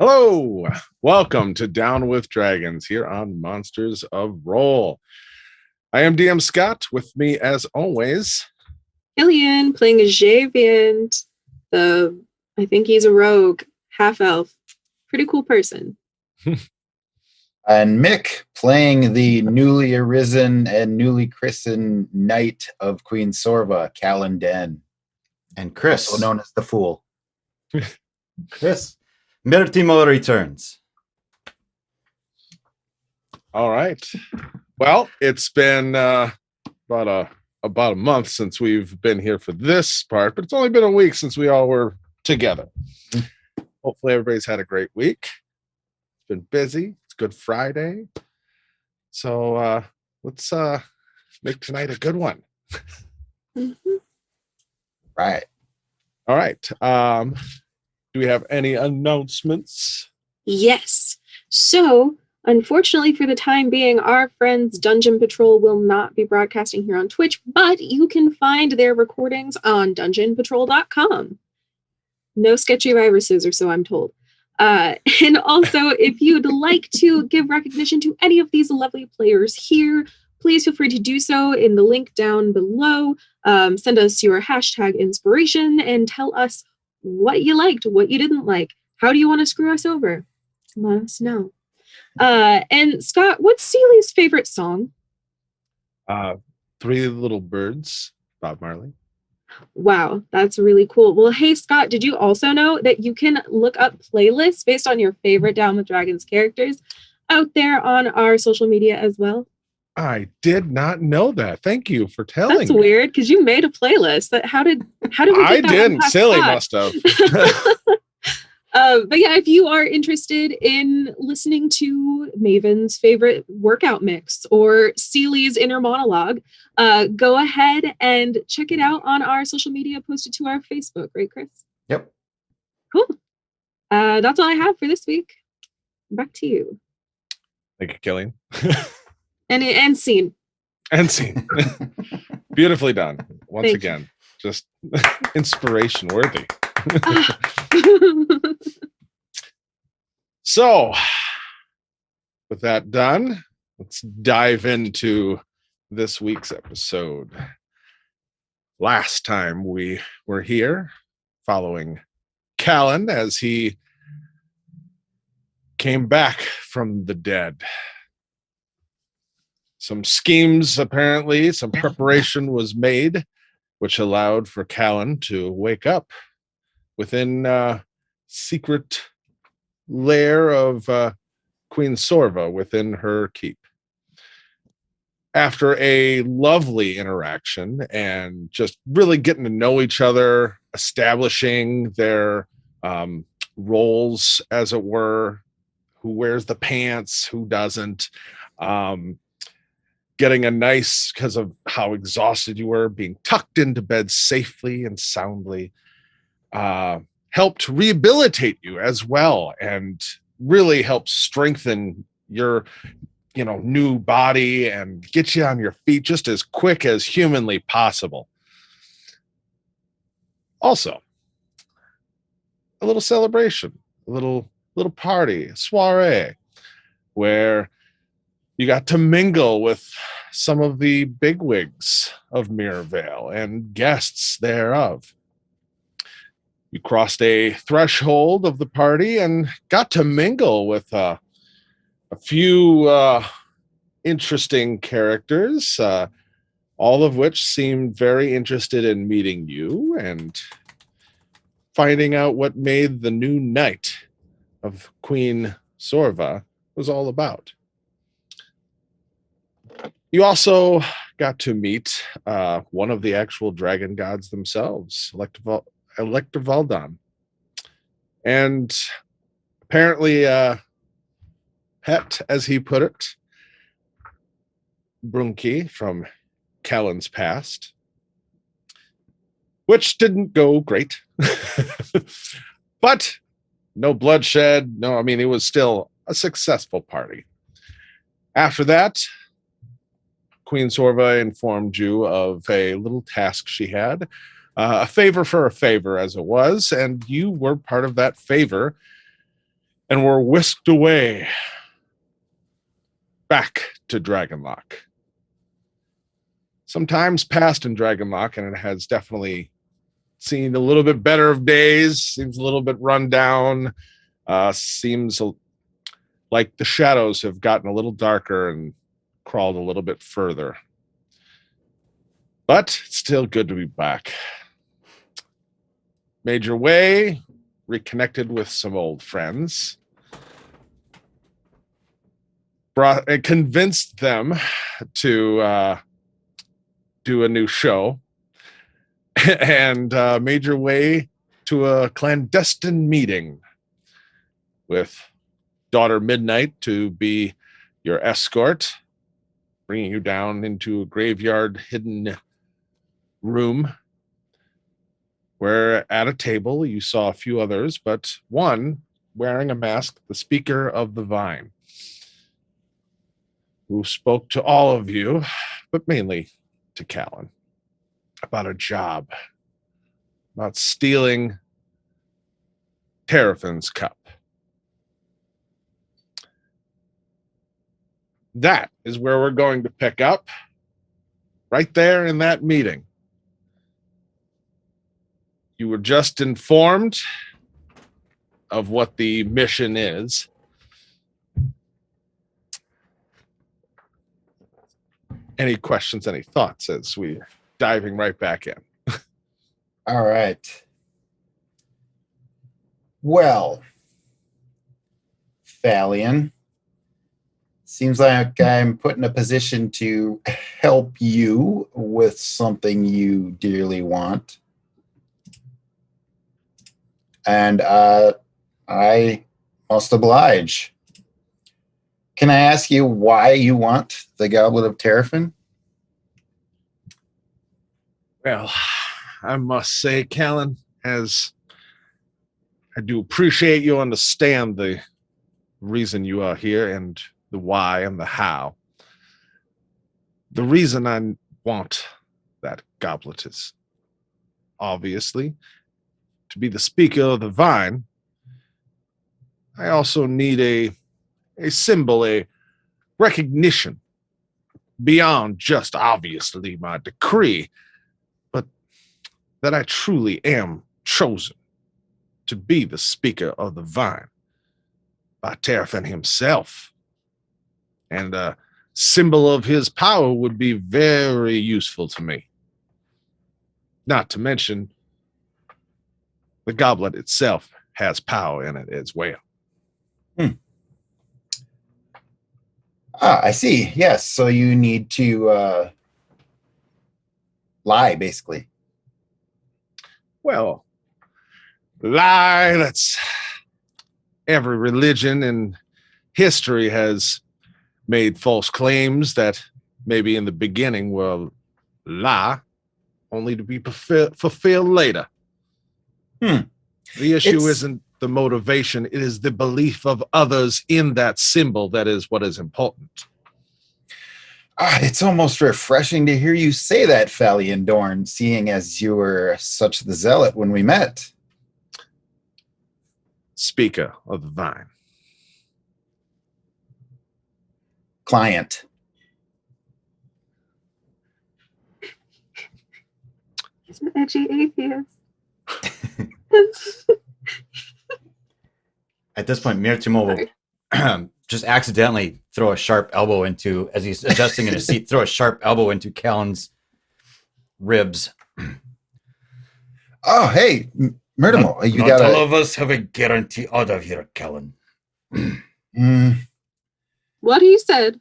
Hello, welcome to Down with Dragons here on Monsters of Roll. I am DM Scott. With me, as always, Killian playing a Javiant. I think he's a rogue, half elf. Pretty cool person. And Mick playing the newly arisen and newly christened Knight of Queen Sorva, Kalun Den. And Chris, also known as the Fool. Chris, Mirtimo returns. All right. Well, it's been about a month since we've been here for this part, but it's only been a week since we all were together. Hopefully everybody's had a great week. It's been busy. It's Good Friday. So let's make tonight a good one. Mm-hmm. Right. All right. Do we have any announcements? Yes. So, unfortunately, for the time being, our friends Dungeon Patrol will not be broadcasting here on Twitch, but you can find their recordings on dungeonpatrol.com. No sketchy viruses, or so I'm told. And also, if you'd like to give recognition to any of these lovely players here, please feel free to do so in the link down below. Send us your hashtag inspiration and tell us what you liked, what you didn't like. How do you want to screw us over? Let us know. And Scott, what's Seely's favorite song? Three Little Birds, Bob Marley. Wow, that's really cool. Well, hey, Scott, did you also know that you can look up playlists based on your favorite Down with Dragons characters out there on our social media as well? I did not know that. Thank you for telling That's me. weird, because you made a playlist. How did we get I that didn't. past Silly Scott? must have. But yeah, if you are interested in listening to Maven's favorite workout mix or Seely's inner monologue, go ahead and check it out on our social media posted to our Facebook, right, Chris? Yep. Cool. That's all I have for this week. Back to you. Thank you, Killian. And scene. And scene. Beautifully done. Once Thank again, just inspiration worthy. So, with that done, let's dive into this week's episode. Last time we were here following Kalun as he came back from the dead. Some schemes, apparently, some preparation was made, which allowed for Kalun to wake up within secret lair of Queen Sorva within her keep. After a lovely interaction and just really getting to know each other, establishing their roles, as it were, who wears the pants, who doesn't, getting a nice, because of how exhausted you were, being tucked into bed safely and soundly, helped rehabilitate you as well and really helped strengthen your new body and get you on your feet just as quick as humanly possible. Also, a little celebration, a little party, a soiree, where you got to mingle with some of the bigwigs of Mirrorvale and guests thereof. You crossed a threshold of the party and got to mingle with a few interesting characters, all of which seemed very interested in meeting you and finding out what made the new Knight of Queen Sorva was all about. You also got to meet one of the actual dragon gods themselves, Elector Valdon. And apparently, pet, as he put it, Brunki from Kalun's past, which didn't go great. But no bloodshed. No, it was still a successful party. After that, Queen Sorva informed you of a little task she had, a favor for a favor, as it was, and you were part of that favor. and were whisked away back to Dragonlock. Some time's passed in Dragonlock, and it has definitely seen a little bit better of days. Seems a little bit run down. Seems like the shadows have gotten a little darker and crawled a little bit further. But it's still good to be back. Made your way, reconnected with some old friends, convinced them to do a new show, and made your way to a clandestine meeting with Daughter Midnight to be your escort, bringing you down into a graveyard hidden room where at a table you saw a few others, but one wearing a mask, the Speaker of the Vine, who spoke to all of you, but mainly to Kalun, about a job, about stealing Triumphant's cup. That is where we're going to pick up, right there in that meeting. You were just informed of what the mission is. Any questions, any thoughts as we diving right back in? All right. Well, Thalion, seems like I'm put in a position to help you with something you dearly want. And I must oblige. Can I ask you why you want the Goblet of Triumphant? Well, I must say, Kalun, as I do appreciate you understand the reason you are here and the why and the how. The reason I want that goblet is obviously to be the Speaker of the Vine. I also need a symbol, a recognition beyond just obviously my decree, but that I truly am chosen to be the Speaker of the Vine by Triumphant himself. And a symbol of his power would be very useful to me. Not to mention, the goblet itself has power in it as well. I see. Yes. So you need to lie, basically. Well, lie, that's every religion in history has made false claims that maybe in the beginning were lie, only to be fulfilled later. The issue isn't the motivation, it is the belief of others in that symbol that is what is important. It's almost refreshing to hear you say that, Thalion Dorn, seeing as you were such the zealot when we met. Speaker of the Vine. Client. He's an edgy atheist. At this point, Mirtimo will just accidentally throw a sharp elbow into, as he's adjusting in his seat, throw a sharp elbow into Kalun's ribs. Oh, hey, Mirtimo, you not got all of us have a guarantee out of here, Kalun. What he said.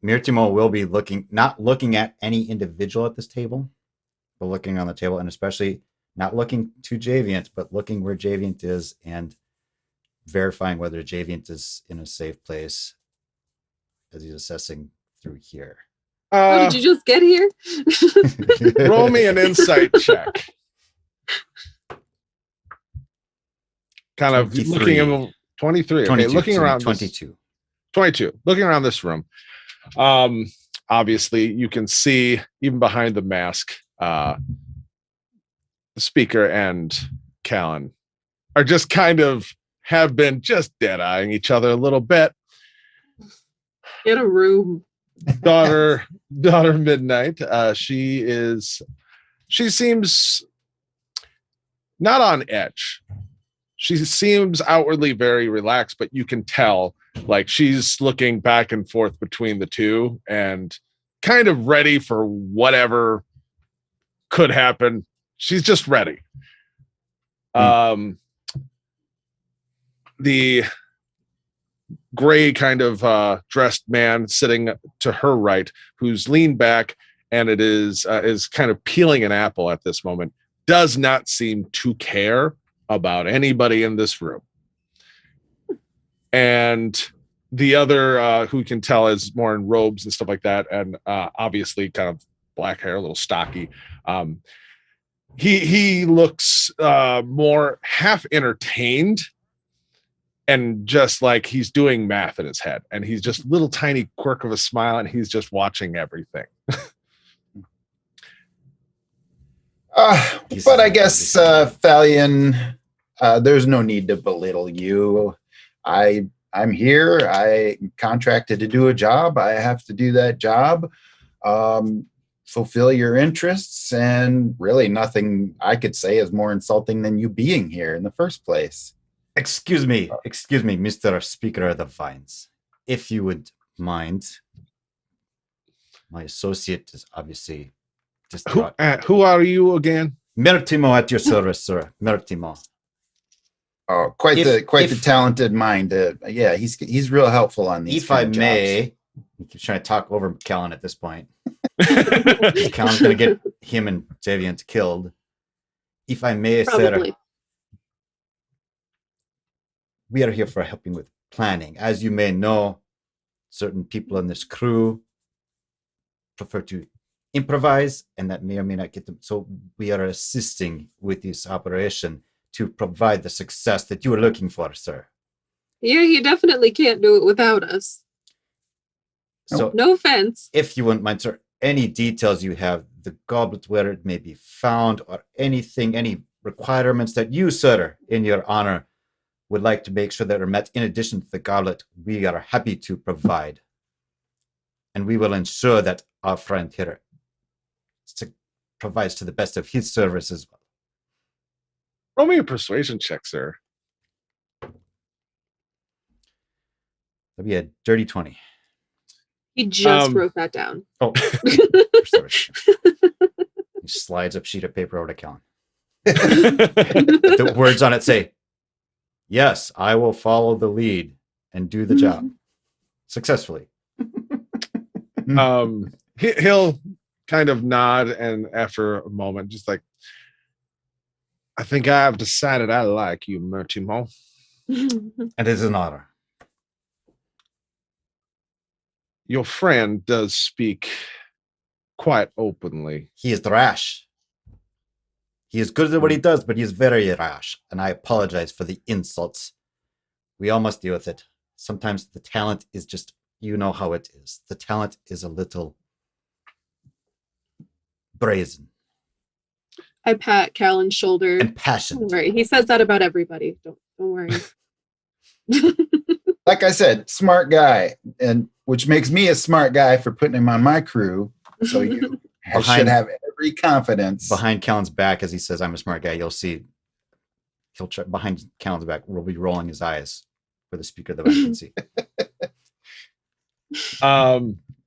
Mirtimo will be not looking at any individual at this table, but looking on the table, and especially not looking to Javiant, but looking where Javiant is and verifying whether Javiant is in a safe place as he's assessing through here. Did you just get here? Roll me an insight check. Kind of 23. looking at 23. Okay, 22, looking around 22. 22. Looking around this room. Obviously, you can see even behind the mask, the Speaker and Kalun are just kind of have been just dead-eyeing each other a little bit. Get a room. Daughter Midnight, she seems not on edge. She seems outwardly very relaxed, but you can tell like she's looking back and forth between the two and kind of ready for whatever could happen. She's just ready. The gray kind of dressed man sitting to her right, who's leaned back and it is kind of peeling an apple at this moment, does not seem to care about anybody in this room. And the other, who can tell is more in robes and stuff like that, and obviously kind of black hair, a little stocky. He looks more half entertained and just like he's doing math in his head, and he's just little tiny quirk of a smile, and he's just watching everything. But I guess, Thalion, there's no need to belittle you. I'm here. I'm contracted to do a job. I have to do that job, fulfill your interests, and really nothing I could say is more insulting than you being here in the first place. Excuse me, Mr. Speaker of the Vines. If you would mind, my associate is obviously distraught. Who are you again? Mertimo at your service, sir. Mertimo. Oh, quite the talented mind. Yeah, he's real helpful on these. If I may, he keeps trying to talk over Kalun at this point. Kalun's going to get him and Javiant killed. If I may, Probably. sir, we are here for helping with planning. As you may know, certain people in this crew prefer to improvise, and that may or may not get them. So we are assisting with this operation to provide the success that you are looking for, sir. Yeah, you definitely can't do it without us. So No offense. if you wouldn't mind, sir, any details you have, the goblet where it may be found, or anything, any requirements that you, sir, in your honor, would like to make sure that are met in addition to the goblet, we are happy to provide. And we will ensure that our friend here provides to the best of his service as well. Roll me a persuasion check, sir. That'd be a dirty 20. He just wrote that down. Oh, sorry. He slides a sheet of paper over to Kalun. The words on it say, "Yes, I will follow the lead and do the job successfully." He'll kind of nod, and after a moment, just like, I think I've decided I like you, Mertimo. And it is an honor. Your friend does speak quite openly. He is rash. He is good at what he does, but he is very rash. And I apologize for the insults. We all must deal with it. Sometimes the talent is just, you know how it is. The talent is a little brazen. I pat Kalun's shoulder. And passionate. Don't worry. He says that about everybody. Don't worry. Like I said, smart guy, and which makes me a smart guy for putting him on my crew. So you should have every confidence. Behind Kalun's back, as he says, "I'm a smart guy," you'll see he'll try, behind Kalun's back will be rolling his eyes for the speaker that I can see.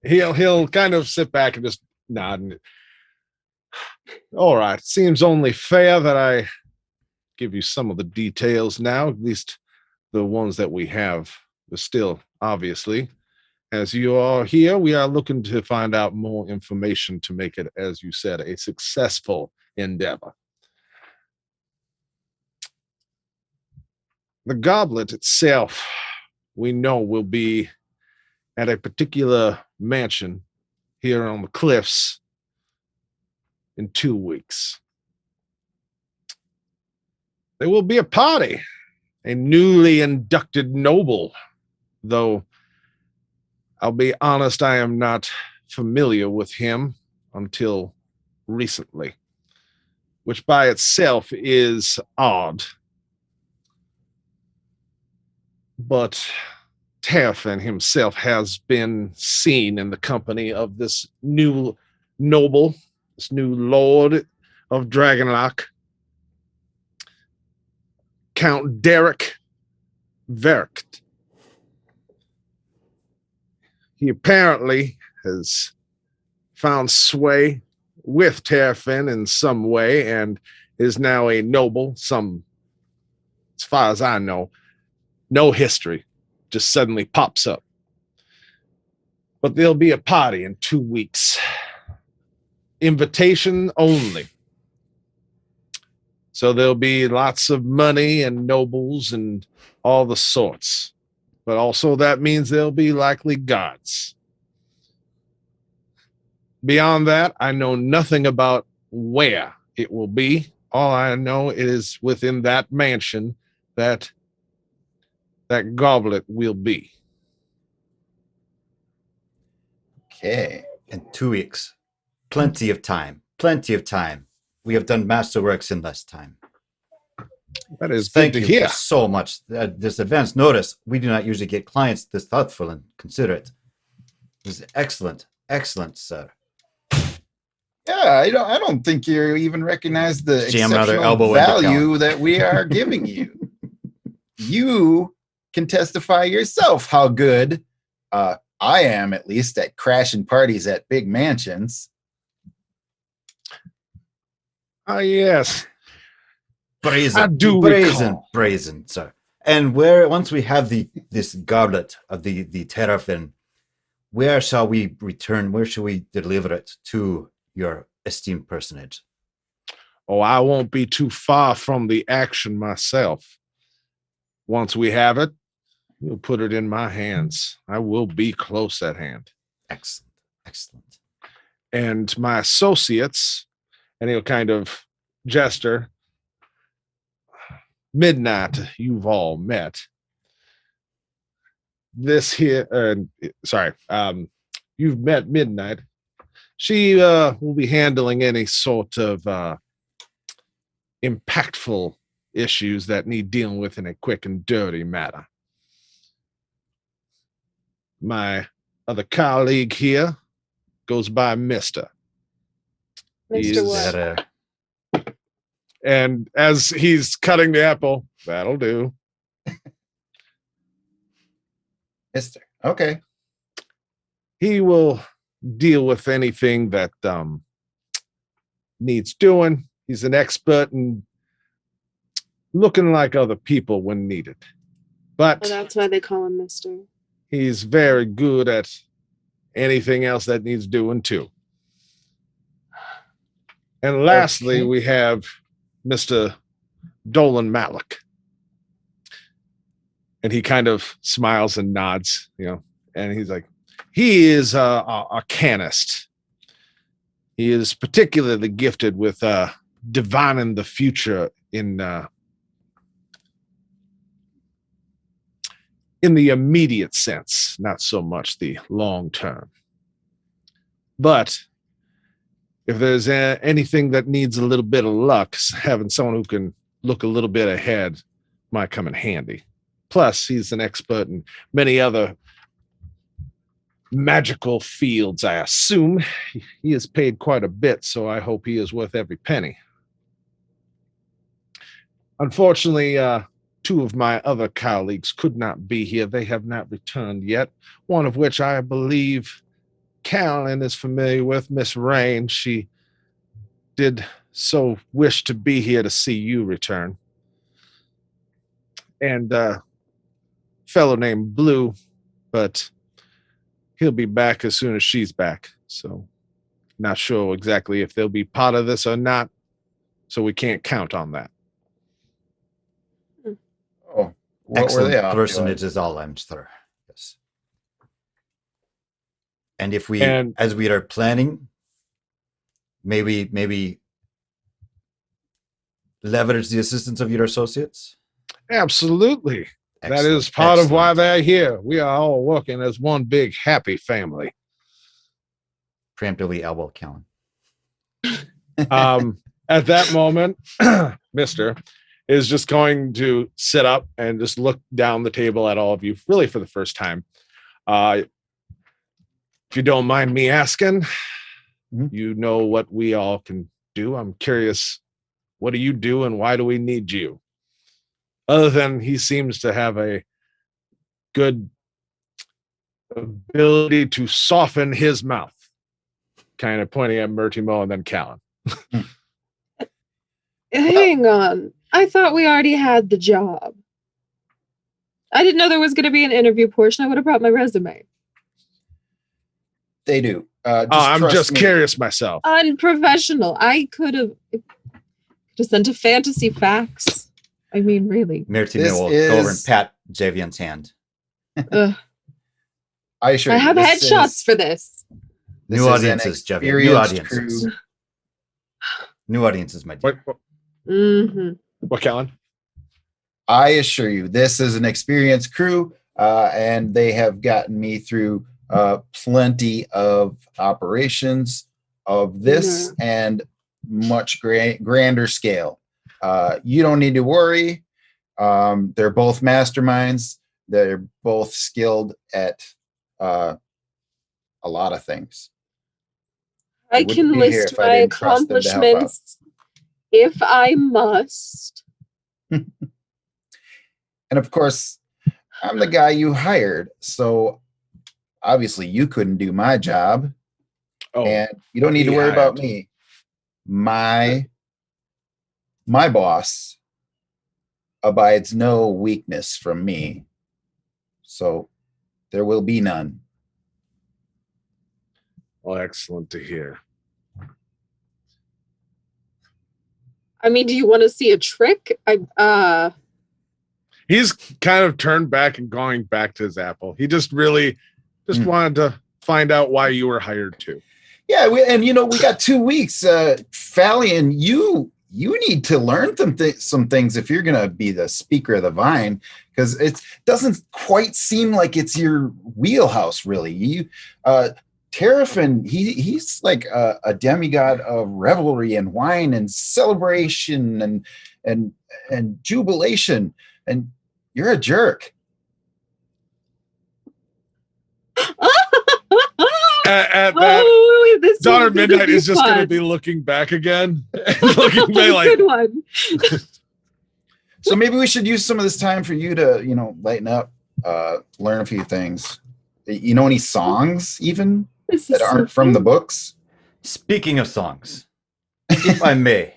He'll kind of sit back and just nod. And, all right, seems only fair that I give you some of the details now, at least the ones that we have. But still, obviously, as you are here, we are looking to find out more information to make it, as you said, a successful endeavor. The goblet itself, we know, will be at a particular mansion here on the cliffs in 2 weeks. There will be a party, a newly inducted noble, though I'll be honest, I am not familiar with him until recently, which by itself is odd. but Terfin himself has been seen in the company of this new noble, this new lord of Dragonlock, Count Derek Verkt. He apparently has found sway with Terfin in some way and is now a noble. As far as I know, no history, just suddenly pops up. But there'll be a party in 2 weeks. Invitation only. So there'll be lots of money and nobles and all the sorts. But also that means there'll be likely gods. Beyond that, I know nothing about where it will be. All I know is within that mansion that goblet will be. Okay. In 2 weeks. Plenty of time. Plenty of time. We have done masterworks in less time. That is Thank good you to hear. for so much. This advance notice. We do not usually get clients this thoughtful and considerate. This is excellent. Excellent, sir. Yeah, I don't think you even recognize the Jam another exceptional elbow into value that we are giving you. You can testify yourself how good I am, at least, at crashing parties at big mansions. Ah, yes. Brazen. I do brazen, recall. brazen, sir. And where once we have this goblet of the Terrafin, where shall we return? Where shall we deliver it to your esteemed personage? Oh, I won't be too far from the action myself. Once we have it, you'll put it in my hands. I will be close at hand. Excellent. Excellent. And my associates, and he'll kind of gesture, Midnight, you've all met. This here, you've met Midnight. She will be handling any sort of impactful issues that need dealing with in a quick and dirty manner. My other colleague here goes by Mr. Mr. Is What? That, And as he's cutting the apple, that'll do. Mister. Okay. He will deal with anything that needs doing. He's an expert in looking like other people when needed. But Oh, that's why they call him Mister. he's very good at anything else that needs doing too. And lastly, Okay. we have Mr. Dolan Malik. And he kind of smiles and nods, and he's like, he is a canist. He is particularly gifted with divining the future in the immediate sense, not so much the long term. But if there's anything that needs a little bit of luck, having someone who can look a little bit ahead might come in handy. Plus, he's an expert in many other magical fields, I assume. He is paid quite a bit, so I hope he is worth every penny. Unfortunately, two of my other colleagues could not be here. They have not returned yet, one of which I believe Kalun is familiar with, Miss Rain. She did so wish to be here to see you return. And fellow named Blue, but he'll be back as soon as she's back. So not sure exactly if they'll be part of this or not. So we can't count on that. Oh, what excellent were they off personage doing? is all, I'm sure. Yes. And if we, And- as we are planning, maybe leverage the assistance of your associates. Absolutely. That Excellent, is part of why excellent. they're here. We are all working as one big happy family. Preemptively elbow Kalun. At that moment, Mister, is just going to sit up and just look down the table at all of you, really for the first time. If you don't mind me asking, you know what we all can do. I'm curious, what do you do and why do we need you? Other than he seems to have a good ability to soften his mouth, kind of pointing at Murtimo and then Kalun. Hang on. I thought we already had the job. I didn't know there was going to be an interview portion. I would have brought my resume. They do. I'm trust just me. curious myself. Unprofessional. I could have sent a fantasy fax. I mean, really. Myrtimo This will go over and is- pat Javian's hand. Ugh. I assure I you, have this headshots is- for this. this New is an audiences, Javian. New experienced audiences. crew. New audiences, my dear. What, Kalun? I assure you, this is an experienced crew, and they have gotten me through plenty of operations of this and much grander scale. You don't need to worry. They're both masterminds. They're both skilled at a lot of things. I wouldn't can be here list if I my didn't trust them to help out. accomplishments if I must. And of course, I'm the guy you hired, so obviously you couldn't do my job, Oh, and you don't need to he worry about hired. me. My boss abides no weakness from me, so there will be none. well, excellent to hear. I mean, do you want to see a trick? He's kind of turned back and going back to his apple. He just really wanted to find out why you were hired too. Yeah, we got 2 weeks. Fallion, you need to learn some things if you're gonna be the speaker of the vine, because it doesn't quite seem like it's your wheelhouse, really. You Terrafin, he's like a demigod of revelry and wine and celebration and jubilation, and you're a jerk. At that, this Daughter one's gonna Midnight be is just going to fun. be looking back again, looking back like, Good one. So maybe we should use some of this time for you to, lighten up, learn a few things. You know any songs even This that is aren't so from the fun. books? Speaking of songs, if I may,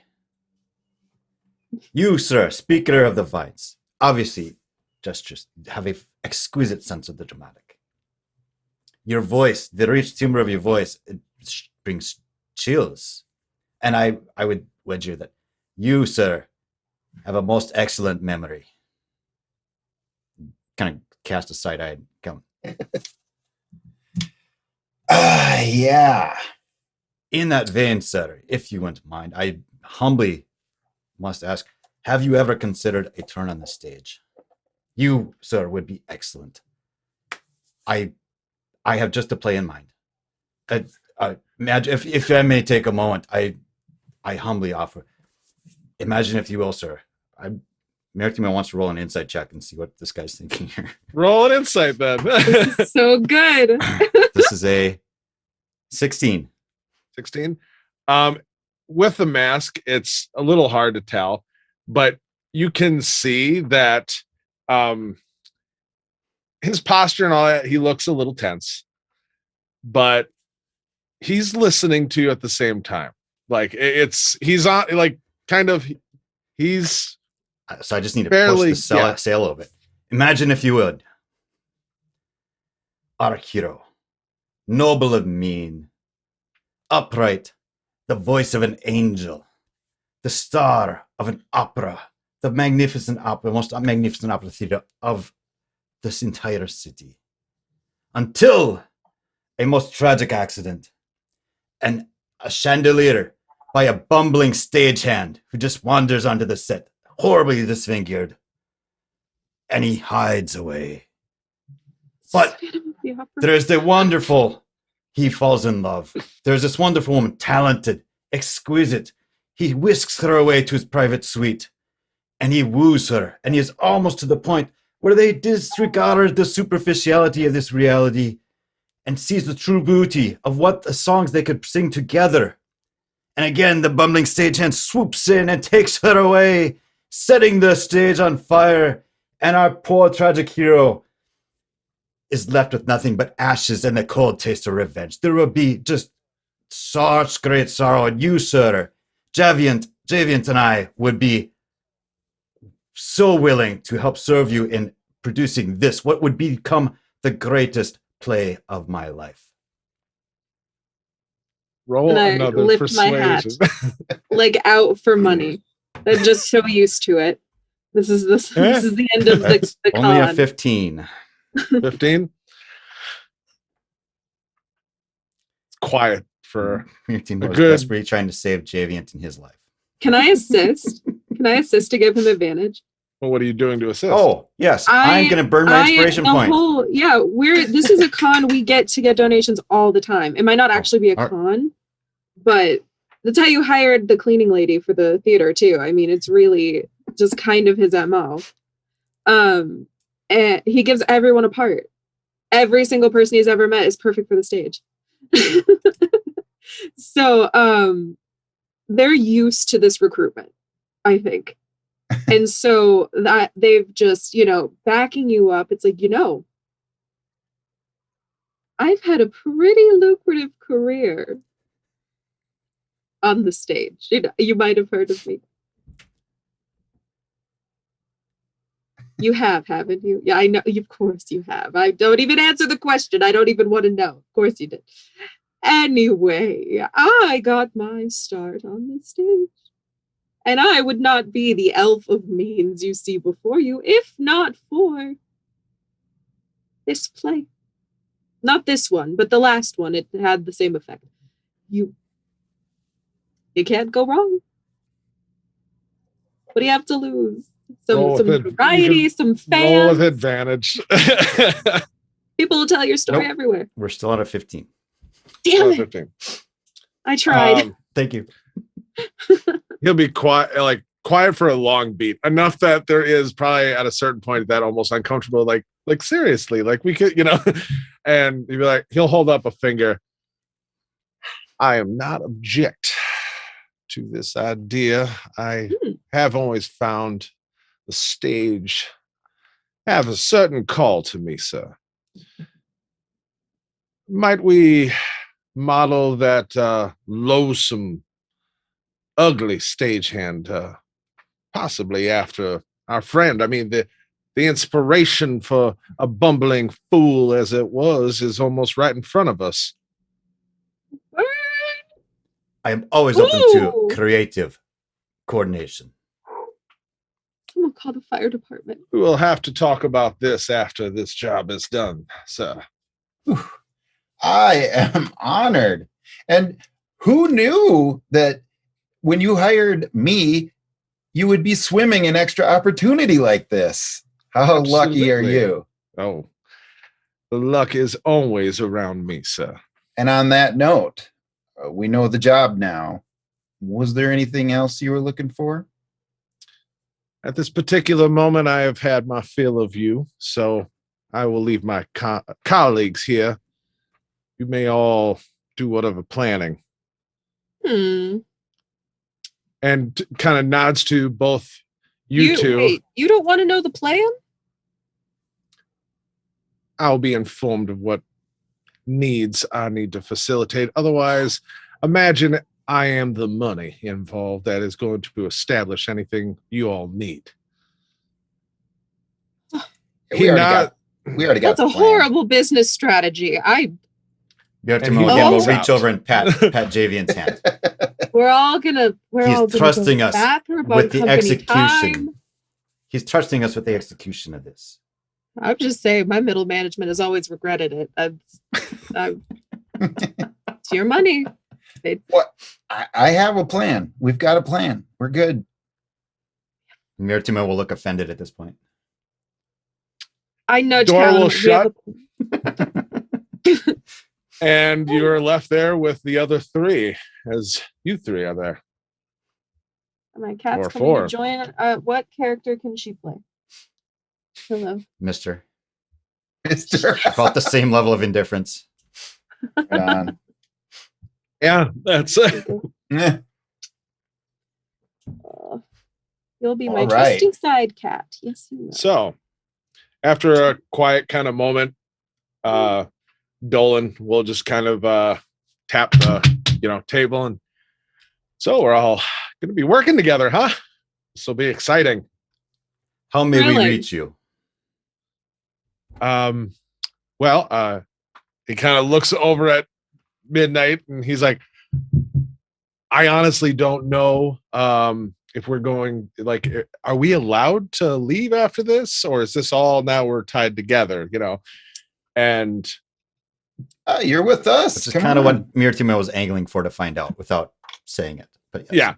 you, sir, speaker of the vines, obviously just have a exquisite sense of the dramatic. Your voice, the rich timbre of your voice, it brings chills. And I would wager that you, sir, have a most excellent memory. Kind of cast a side-eyed come. Yeah. In that vein, sir, if you wouldn't mind, I humbly must ask, have you ever considered a turn on the stage? You, sir, would be excellent. I have just a play in mind. Imagine, if I may take a moment, I humbly offer. Imagine, if you will, sir. Myrtimo wants to roll an insight check and see what this guy's thinking here. roll an insight then. This is so good. This is a 16. 16. With the mask, it's a little hard to tell, but you can see that his posture and all that, he looks a little tense, but he's listening to you at the same time. Like he's on, like, kind of, he's So I just need to barely, push the sail a little bit. Imagine, if you would, our hero, noble of mien, upright, the voice of an angel, the star of an opera, the magnificent opera, most magnificent opera theater of this entire city. Until a most tragic accident, and a chandelier by a bumbling stagehand who just wanders onto the set, horribly disfigured, and he hides away. But there's the wonderful, he falls in love. There's this wonderful woman, talented, exquisite. He whisks her away to his private suite. and he woos her, and he is almost to the point where they disregard the superficiality of this reality and sees the true beauty of what the songs they could sing together. And again, the bumbling stagehand swoops in and takes her away, setting the stage on fire, and our poor tragic hero is left with nothing but ashes and the cold taste of revenge. There will be just such great sorrow, and you, sir, Javiant, and I would be so willing to help serve you in producing this, what would become the greatest play of my life. Roll And I another lift my hat. persuasion. Like out for money. I'm just so used to it. This is the end of the Only a con. 15. 15. It's quiet for Your team A was good- desperately trying to save Javiant in his life. Can I assist? Can I assist to give him advantage? well, what are you doing to assist? Oh, yes. I'm going to burn my inspiration point. This is a con. We get donations all the time. It might not actually be a alright. con, but that's how you hired the cleaning lady for the theater too. I mean, it's really just kind of his MO. And he gives everyone a part. Every single person he's ever met is perfect for the stage. So they're used to this recruitment, I think. And so that they've just, backing you up. It's like, I've had a pretty lucrative career on the stage. You might have heard of me. You have, haven't you? Yeah, I know. Of course you have. I don't even answer the question. I don't even want to know. Of course you did. Anyway, I got my start on the stage. And I would not be the elf of means you see before you if not for this play. Not this one, but the last one. It had the same effect. You can't go wrong. What do you have to lose? Roll Some with it. notoriety, You some Roll with fans. advantage. People will tell your story Nope. everywhere. We're still at a 15. Damn Roll it. 15. I tried. Thank you. He'll be quiet for a long beat, enough that there is probably at a certain point that almost uncomfortable, like seriously, like we could, and he'll be like, he'll hold up a finger. I am not object to this idea. I have always found the stage have a certain call to me, sir. Might we model that loathsome, ugly stagehand, possibly after our friend? I mean, the inspiration for a bumbling fool as it was is almost right in front of us. I am always open Ooh. to creative coordination. Someone call the fire department. We will have to talk about this after this job is done, sir. I am honored. And who knew that when you hired me, you would be swimming in extra opportunity like this? How lucky are Absolutely. you? Oh, the luck is always around me, sir. And on that note, we know the job now. Was there anything else you were looking for? At this particular moment, I have had my fill of you, so I will leave my colleagues here. You may all do whatever planning. Hmm. And kind of nods to both you two. Wait, you don't want to know the plan? I'll be informed of what needs I need to facilitate. Otherwise, imagine I am the money involved that is going to establish anything you all need. We already got That's a the plan. horrible business strategy. Bertimo he again will walks reach out. over and pat Javian's hand. We're all gonna trusting go us bathroom on with the company execution. time. He's trusting us with the execution of this. I'm just saying, my middle management has always regretted it. It's your money. I have a plan. We've got a plan. We're good. Bertimo will look offended at this point. I nudge Door Kalun. will We have shut. And you're left there with the other three, as you three are there. My cat's Or coming four. to join. What character can she play? Hello. Mister. Mister. About the same level of indifference. Right on. Yeah, that's it. Eh, You'll be my All right. trusty side cat. Yes, you will. So, after a quiet kind of moment, Dolan will just kind of tap the table, and so we're all going to be working together, huh? This will be exciting. How may we Thrilling. reach you? Well, he kind of looks over at Midnight, and he's like, I honestly don't know if we're going, like, are we allowed to leave after this, or is this all now we're tied together, And You're with us. Which is Come kind of on. what Mirtima was angling for to find out without saying it. But yeah.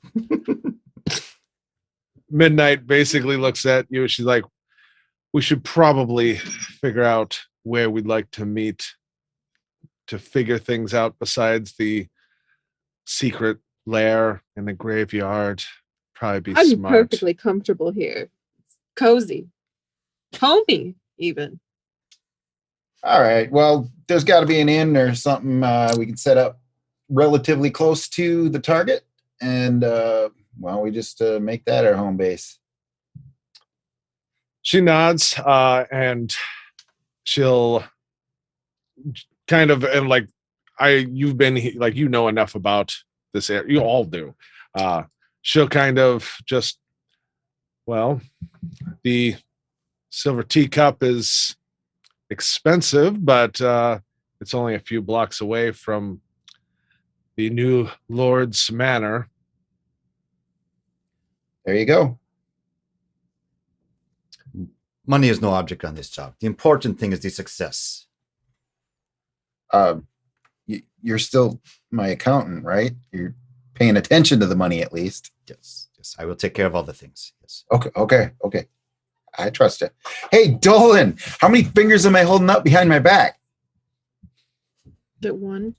Midnight basically looks at you, and she's like, we should probably figure out where we'd like to meet to figure things out besides the secret lair in the graveyard. Probably be I'm smart. perfectly comfortable here. It's cozy. Homey, even. All right. Well, there's got to be an inn or something we can set up relatively close to the target. And, we just make that our home base. She nods, and she'll kind of, and like, you've been like, enough about this area. You all do. She'll kind of just, the silver teacup is expensive, but it's only a few blocks away from the new Lord's manor. There you go. Money is no object on this job. The important thing is the success. You're still my accountant, right? You're paying attention to the money at least. Yes. I will take care of all the things. Yes. Okay. I trust it. Hey, Dolan, how many fingers am I holding up behind my back? The one.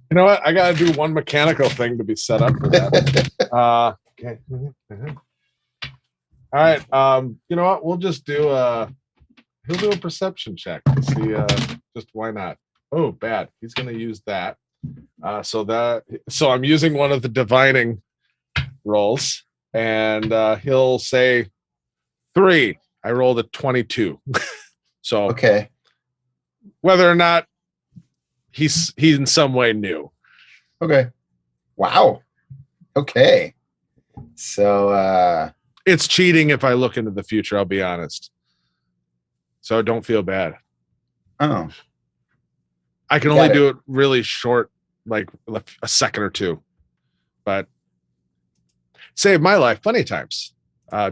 You know what? I got to do one mechanical thing to be set up for that. Okay. All right. You know what? We'll just do he'll do a perception check to see just why not. Oh, bad. He's going to use that. So I'm using one of the divining rolls, and he'll say 3. I rolled a 22. So Okay. whether or not he in some way knew. Okay. Wow. Okay. So It's cheating if I look into the future, I'll be honest. So don't feel bad. oh. I can Got only it. do it really short, like a second or two, but saved my life plenty of times.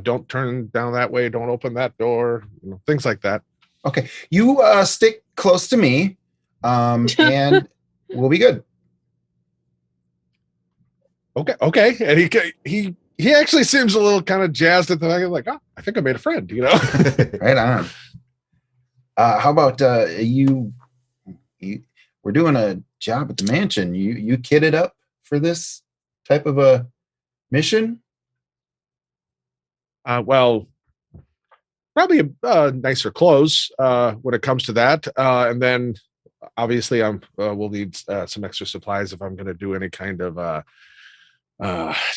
Don't turn down that way. Don't open that door. Things like that. Okay. You stick close to me, and we'll be good. Okay. And he actually seems a little kind of jazzed at the fact of like, oh, I think I made a friend. Right on. How about you? We're doing a job at the mansion. You kitted up for this type of a mission? Well, probably nicer clothes when it comes to that, and then obviously we'll need some extra supplies if I'm going to do any kind of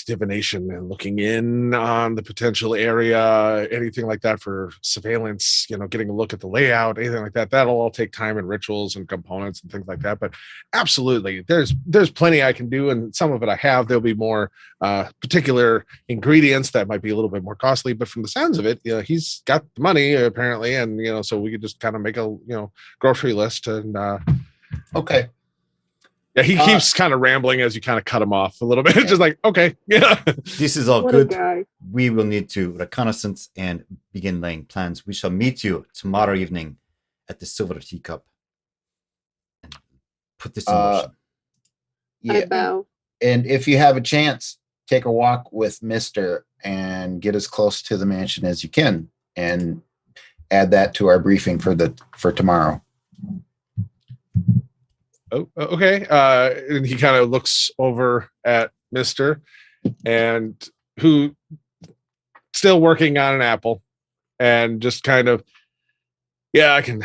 divination and looking in on the potential area, anything like that for surveillance, getting a look at the layout, anything like that. That'll all take time and rituals and components and things like that. But absolutely, there's plenty I can do, and some of it I have. There'll be more particular ingredients that might be a little bit more costly, but from the sounds of it, he's got the money apparently, and so we could just kind of make a grocery list and Okay. yeah, he keeps kind of rambling as you kind of cut him off a little bit. Yeah. Just like, okay, yeah. This is all What good. a guy. We will need to reconnaissance and begin laying plans. We shall meet you tomorrow evening at the Silver Teacup and put this in motion. I bow. And if you have a chance, take a walk with Mister and get as close to the mansion as you can, and add that to our briefing for tomorrow. Oh, okay. And he kind of looks over at Mister, and who still working on an apple, and just kind of, yeah, I can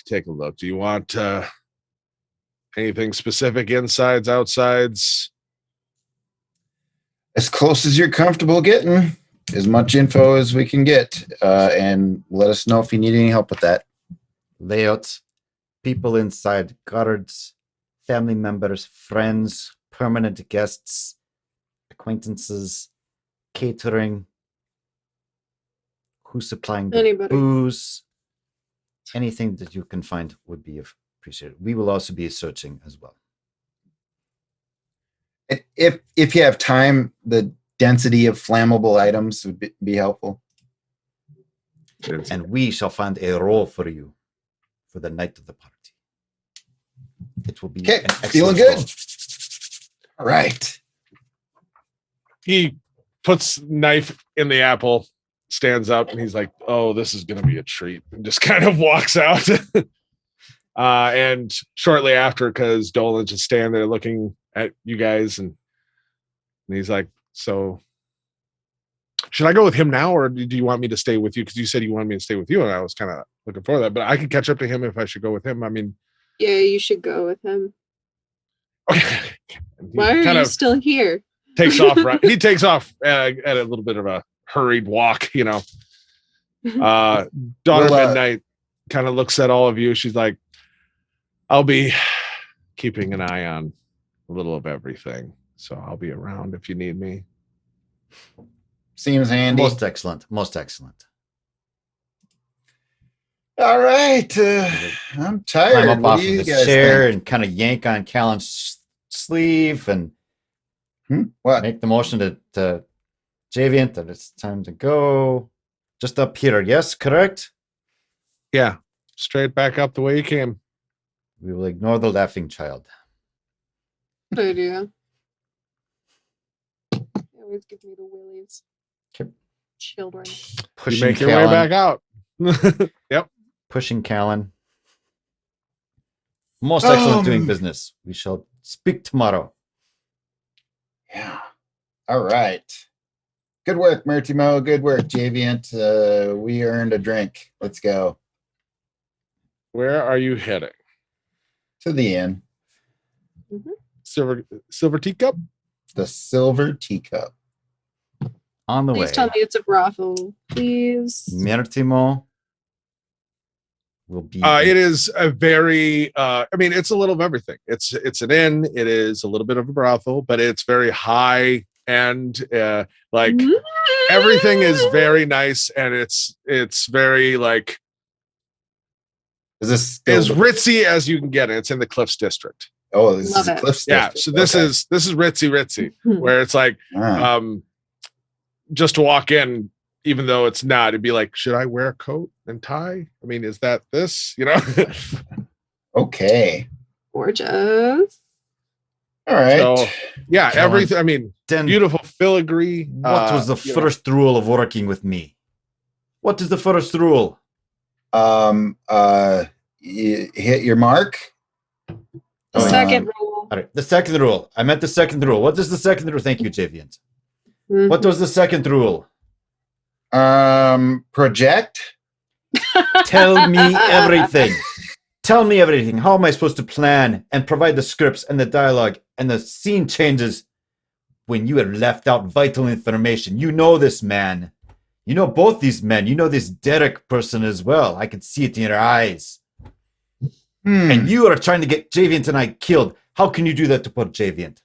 take a look. Do you want anything specific, insides, outsides? As close as you're comfortable getting, as much info as we can get, and let us know if you need any help with that. Layouts, people inside, guards, family members, friends, permanent guests, acquaintances, catering, who's supplying the Anybody. booze, anything that you can find would be appreciated. We will also be searching as well. If you have time, the density of flammable items would be helpful. And we shall find a role for you for the night of the party. It will be Okay, an excellent feeling good. role. All right. He puts knife in the apple, stands up, and he's like, oh, this is going to be a treat, and just kind of walks out. And shortly after, because Dolan's just standing there looking at you guys, and he's like, so should I go with him now, or do you want me to stay with you? Because you said you wanted me to stay with you, and I was kind of looking for that, but I could catch up to him if I should go with him. I mean, Yeah, you should go with him. okay. Why are you still here? Takes off, right? He takes off at a little bit of a hurried walk, you know. Daughter Midnight kind of looks at all of you. She's like, I'll be keeping an eye on a little of everything, so I'll be around if you need me. Seems handy. Most excellent. Most excellent. All right. I'm tired. Climb up What off do of you the guys chair think? and kind of yank on Callan's sleeve and What? make the motion to Javiant that it's time to go. Just up here, yes, correct? Yeah, straight back up the way you came. We will ignore the laughing child. Good idea. They always give me the willies. Okay. Children. You Pushing make your Callan, way back out. Yep. pushing Callan. Most excellent doing business. We shall speak tomorrow. Yeah. All right. Good work, Mertimo. Good work, Javiant. We earned a drink. Let's go Where are you heading? to the inn. Silver teacup? The Silver Teacup. On the Please way. tell me it's a brothel, please. Mertimo will be. It is a very I mean, it's a little of everything. It's an inn, it is a little bit of a brothel, but it's very high end, like everything is very nice, and it's very like Is this as ritzy as you can get. It's in the Cliffs district. Oh, this Love is a it. Cliffs Yeah, District. so this Okay. is ritzy, where it's like Ah. just to walk in, even though it's not, it'd be like, should I wear a coat and tie? I mean, is that this? You know? Okay. Gorgeous. All right. So yeah, Callan, everything. I mean, then beautiful filigree. what was the you know. first rule of working with me? What is the first rule? You hit your mark. The second rule. All right, the second rule. I meant the second rule. What is the second rule? Thank you, Javiant. Mhm. What was the second rule? Project. Tell me everything. Tell me everything. How am I supposed to plan and provide the scripts and the dialogue and the scene changes when you have left out vital information? You know this man. You know both these men. You know this Derek person as well. I could see it in your eyes. And you are trying to get Javiant and I killed. How can you do that to poor Javiant?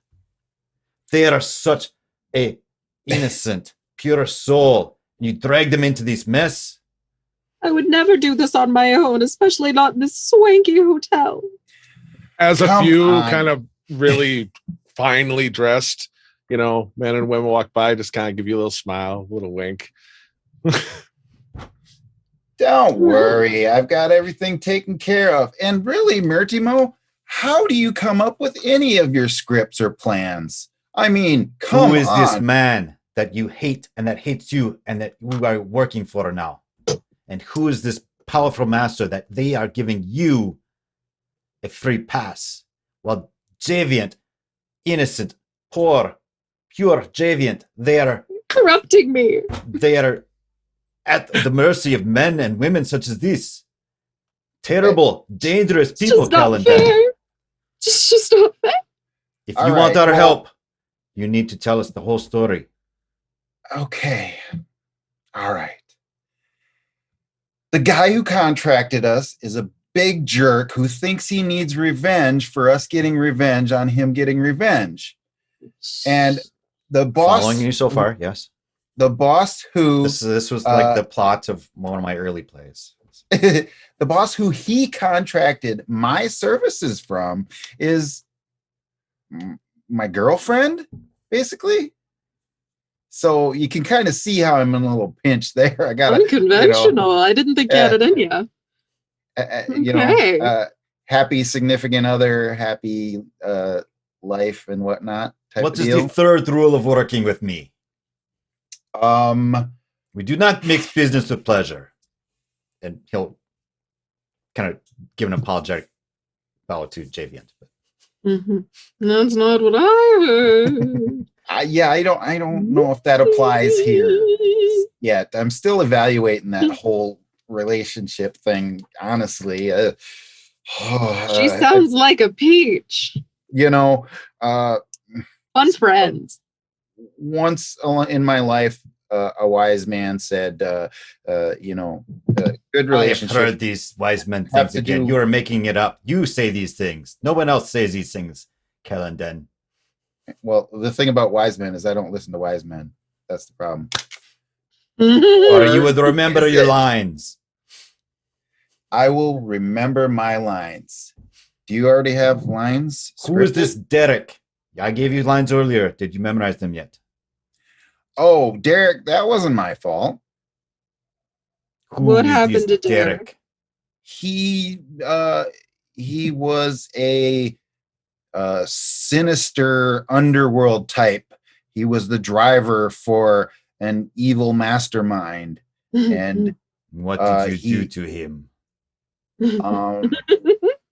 They are such a innocent, pure soul. You drag them into this mess. I would never do this on my own, especially not in this swanky hotel. As a Come few on. kind of really finely dressed, you know, men and women walk by, just kind of give you a little smile, a little wink. Don't worry, I've got everything taken care of. And really, Mertimo, how do you come up with any of your scripts or plans? I mean, come Who is on. this man that you hate and that hates you and that you are working for now? And who is this powerful master that they are giving you a free pass? While Javiant, innocent, poor, pure Javiant. They are Corrupting me. at the mercy of men and women such as this. Terrible, dangerous It's people, just not Kalun. fair. Just not fair. If All you want right, our well- help, you need to tell us the whole story. Okay. All right. The guy who contracted us is a big jerk who thinks he needs revenge for us getting revenge on him getting revenge. And the boss, Following you so far, yes. the boss who This was like the plot of one of my early plays. the boss who he contracted my services from is my girlfriend, basically. So you can kind of see how I'm in a little pinch there. I got Unconventional. I didn't think you had it in you. Okay. Happy significant other, happy life and whatnot type What of is deal. the third rule of working with me? Um, We do not mix business with pleasure. And he'll kind of give an apologetic bow to Javiant. That's not what I heard. I don't know if that applies here yet. I'm still evaluating that whole relationship thing, honestly. She sounds like a peach. Fun friends. Once in my life, a wise man said, good I have relationship. heard these wise men Have things to again. do- You are making it up. You say these things. No one else says these things, Kalun Den. Well, the thing about wise men is I don't listen to wise men. That's the problem. Or you would remember Is your it? lines. I will remember my lines. Do you already have lines? Who is scripted? this Derek? I gave you lines earlier. Did you memorize them yet? Oh, Derek, that wasn't my fault. Who What is happened this to Derek? He was a sinister underworld type. He was the driver for an evil mastermind, and What did you do to him?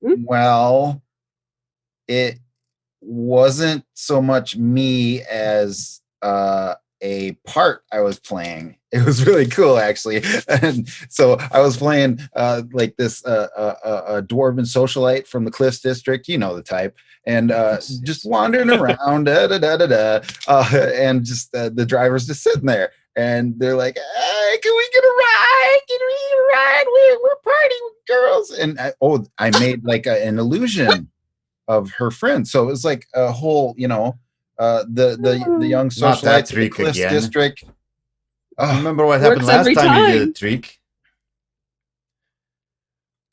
well, it wasn't so much me as a part I was playing. It was really cool, actually. And so I was playing like this a dwarven socialite from the Cliffs District, you know the type, and just wandering around, and just the driver's just sitting there, and they're like, hey, "Can we get a ride? Can we get a ride? We're partying with girls." And I made like an illusion of her friend, so it was like a whole, the young Not that socialites of the trick Cliffs again. District. Oh, Remember what happened Works last every time you did time. a trick?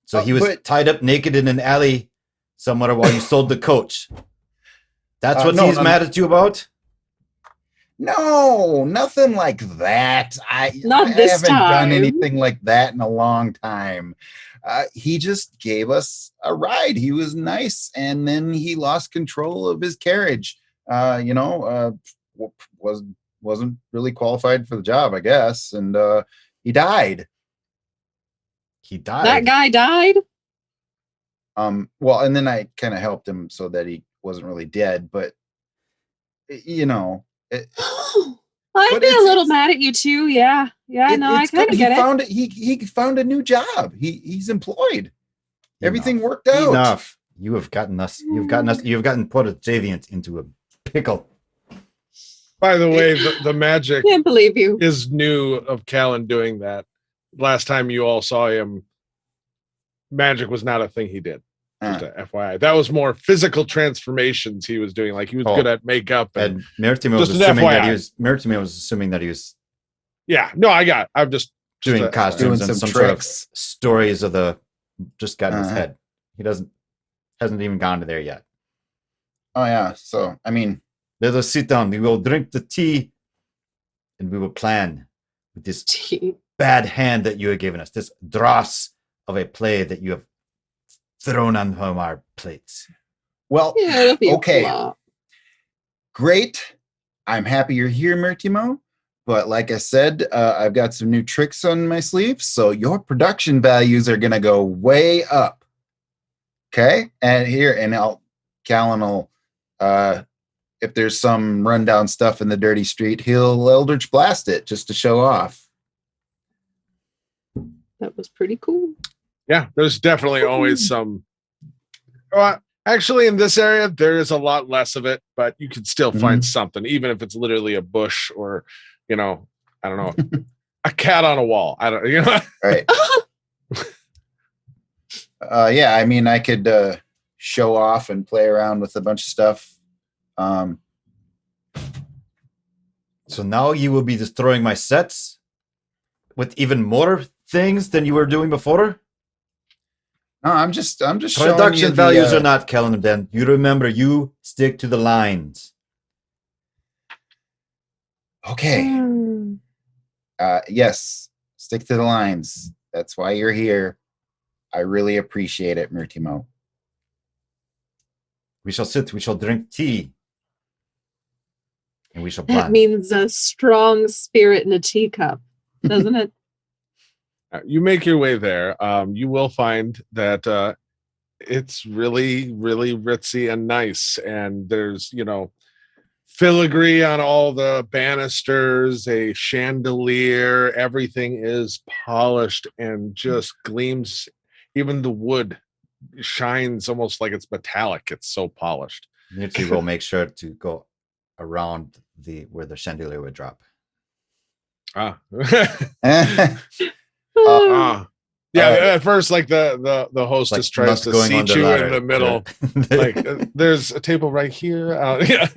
So he was but- tied up naked in an alley somewhere while you sold the coach. That's what no, he's no, mad at you about? no, nothing like that. Not I this haven't done time. anything like that in a long time. He just gave us a ride. He was nice, and then he lost control of his carriage. Wasn't really qualified for the job, I guess, and he died. He died. That guy died? Well, and then I kind of helped him so that he wasn't really dead, but I'd But be a it's- little mad at you too. Yeah. Yeah, no, I it's kind good. of get it. He found a new job. He's employed. Everything Enough. worked out. Enough. You have gotten put a Javiant into a pickle. By the way, the magic Can't believe you. is new of Kalun doing that. Last time you all saw him, magic was not a thing he did. Just a FYI. That was more physical transformations he was doing. Like he was Oh. good at makeup and And Mertimo was Just an assuming that he was yeah. No, I'm just doing a- costumes Doing and some some sort of tricks. stories of the just got in his Uh-huh. head. He hasn't even gone to there yet. Oh yeah. So I mean, Let us sit down. We will drink the tea, and we will plan with this bad hand that you have given us. This dross of a play that you have thrown on our plates. well, Yeah, it'll be okay. a flop. Great. I'm happy you're here, Mertimo. But like I said, I've got some new tricks on my sleeve, so your production values are gonna go way up. Okay, and Kalun will if there's some rundown stuff in the dirty street, he'll Eldritch Blast it just to show off. That was pretty cool. Yeah, there's definitely always some. Actually, in this area, there is a lot less of it, but you can still find something, even if it's literally a bush or, I don't know, a cat on a wall. I don't, Right. Yeah, I mean, I could show off and play around with a bunch of stuff. So now you will be destroying my sets with even more things than you were doing before? No, I'm just showing you Production values or not, Kalun, then you remember, you stick to the lines. Okay. Yes, stick to the lines. That's why you're here. I really appreciate it, Murtimo. We shall sit, we shall drink tea. And we shall That plan. means a strong spirit in a teacup, doesn't it? You make your way there. You will find that it's really, really ritzy and nice. And there's, filigree on all the banisters, a chandelier. Everything is polished and just gleams. Even the wood shines almost like it's metallic. It's so polished. Nifty will make sure to go around where the chandelier would drop. Yeah, Right. at first, like the hostess Like tries not to going on seat the you ladder. in the middle. Like there's a table right here. Yeah.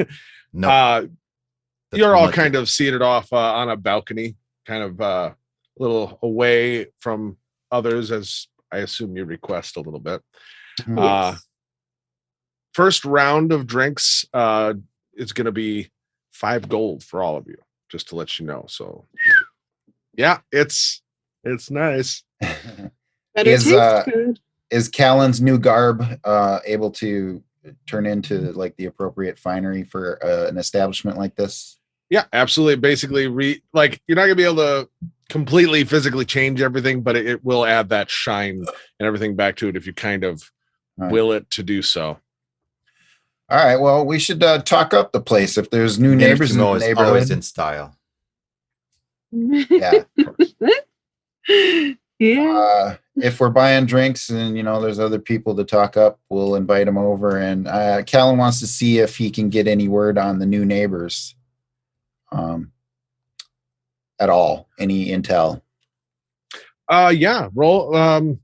No, that's You're all not kind it. of seated off on a balcony, kind of a little away from others, as I assume you request a little bit. Yes. First round of drinks is going to be 5 gold for all of you, just to let you know. So, yeah, it's nice. Better Is, taste good. Is Kallen's new garb able to turn into like the appropriate finery for an establishment like this? Yeah, absolutely. Basically, you're not gonna be able to completely physically change everything, but it will add that shine and everything back to it if you kind of will it to do so. All right. Well, we should talk up the place if there's new neighbors in the Nifty is neighborhood. always in style. Yeah. Yeah. If we're buying drinks and there's other people to talk up, we'll invite them over. And Kallen wants to see if he can get any word on the new neighbors. At all, any intel? Yeah. Roll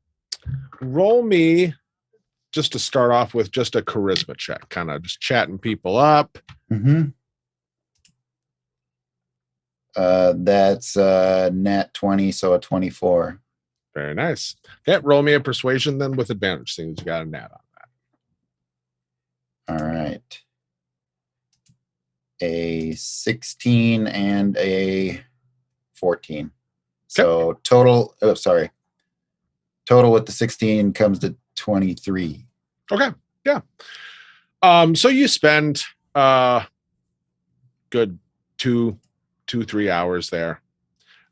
me just to start off with just a charisma check, kind of just chatting people up. Mm-hmm. That's nat 20, so a 24. Very nice. Okay, roll me a persuasion then with advantage, seeing as you got a nat on that. All right. A 16 and a 14. So total with the 16 comes to 23. Okay. Yeah. So you spend good 2-3 hours there.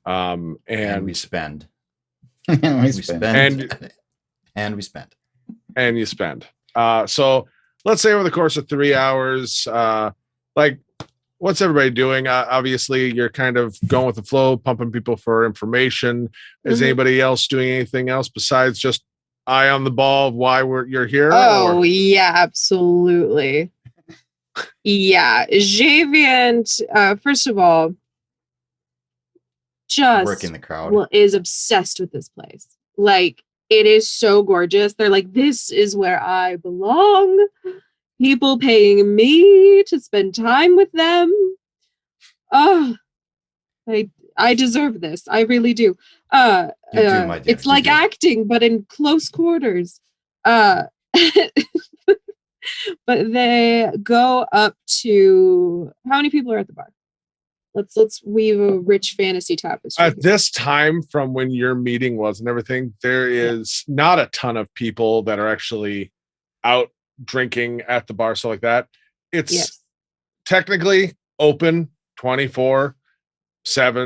And And we spend. We We spend. spend. And we spend. and you spend. So let's say over the course of 3 hours, what's everybody doing? Obviously, you're kind of going with the flow, pumping people for information. Is anybody else doing anything else besides just eye on the ball of why you're here? Oh, yeah, absolutely. Yeah. Javiant, first of all, Work in the crowd. is obsessed with this place. Like, it is so gorgeous. They're like, this is where I belong. People paying me to spend time with them. Oh, I deserve this. I really do. You do, my dear. It's You like do. acting, but in close quarters. But they go up to, how many people are at the bar? Let's weave a rich fantasy tapestry. At this time, from when your meeting was and everything, there is not a ton of people that are actually out drinking at the bar, so like that. It's technically open 24/7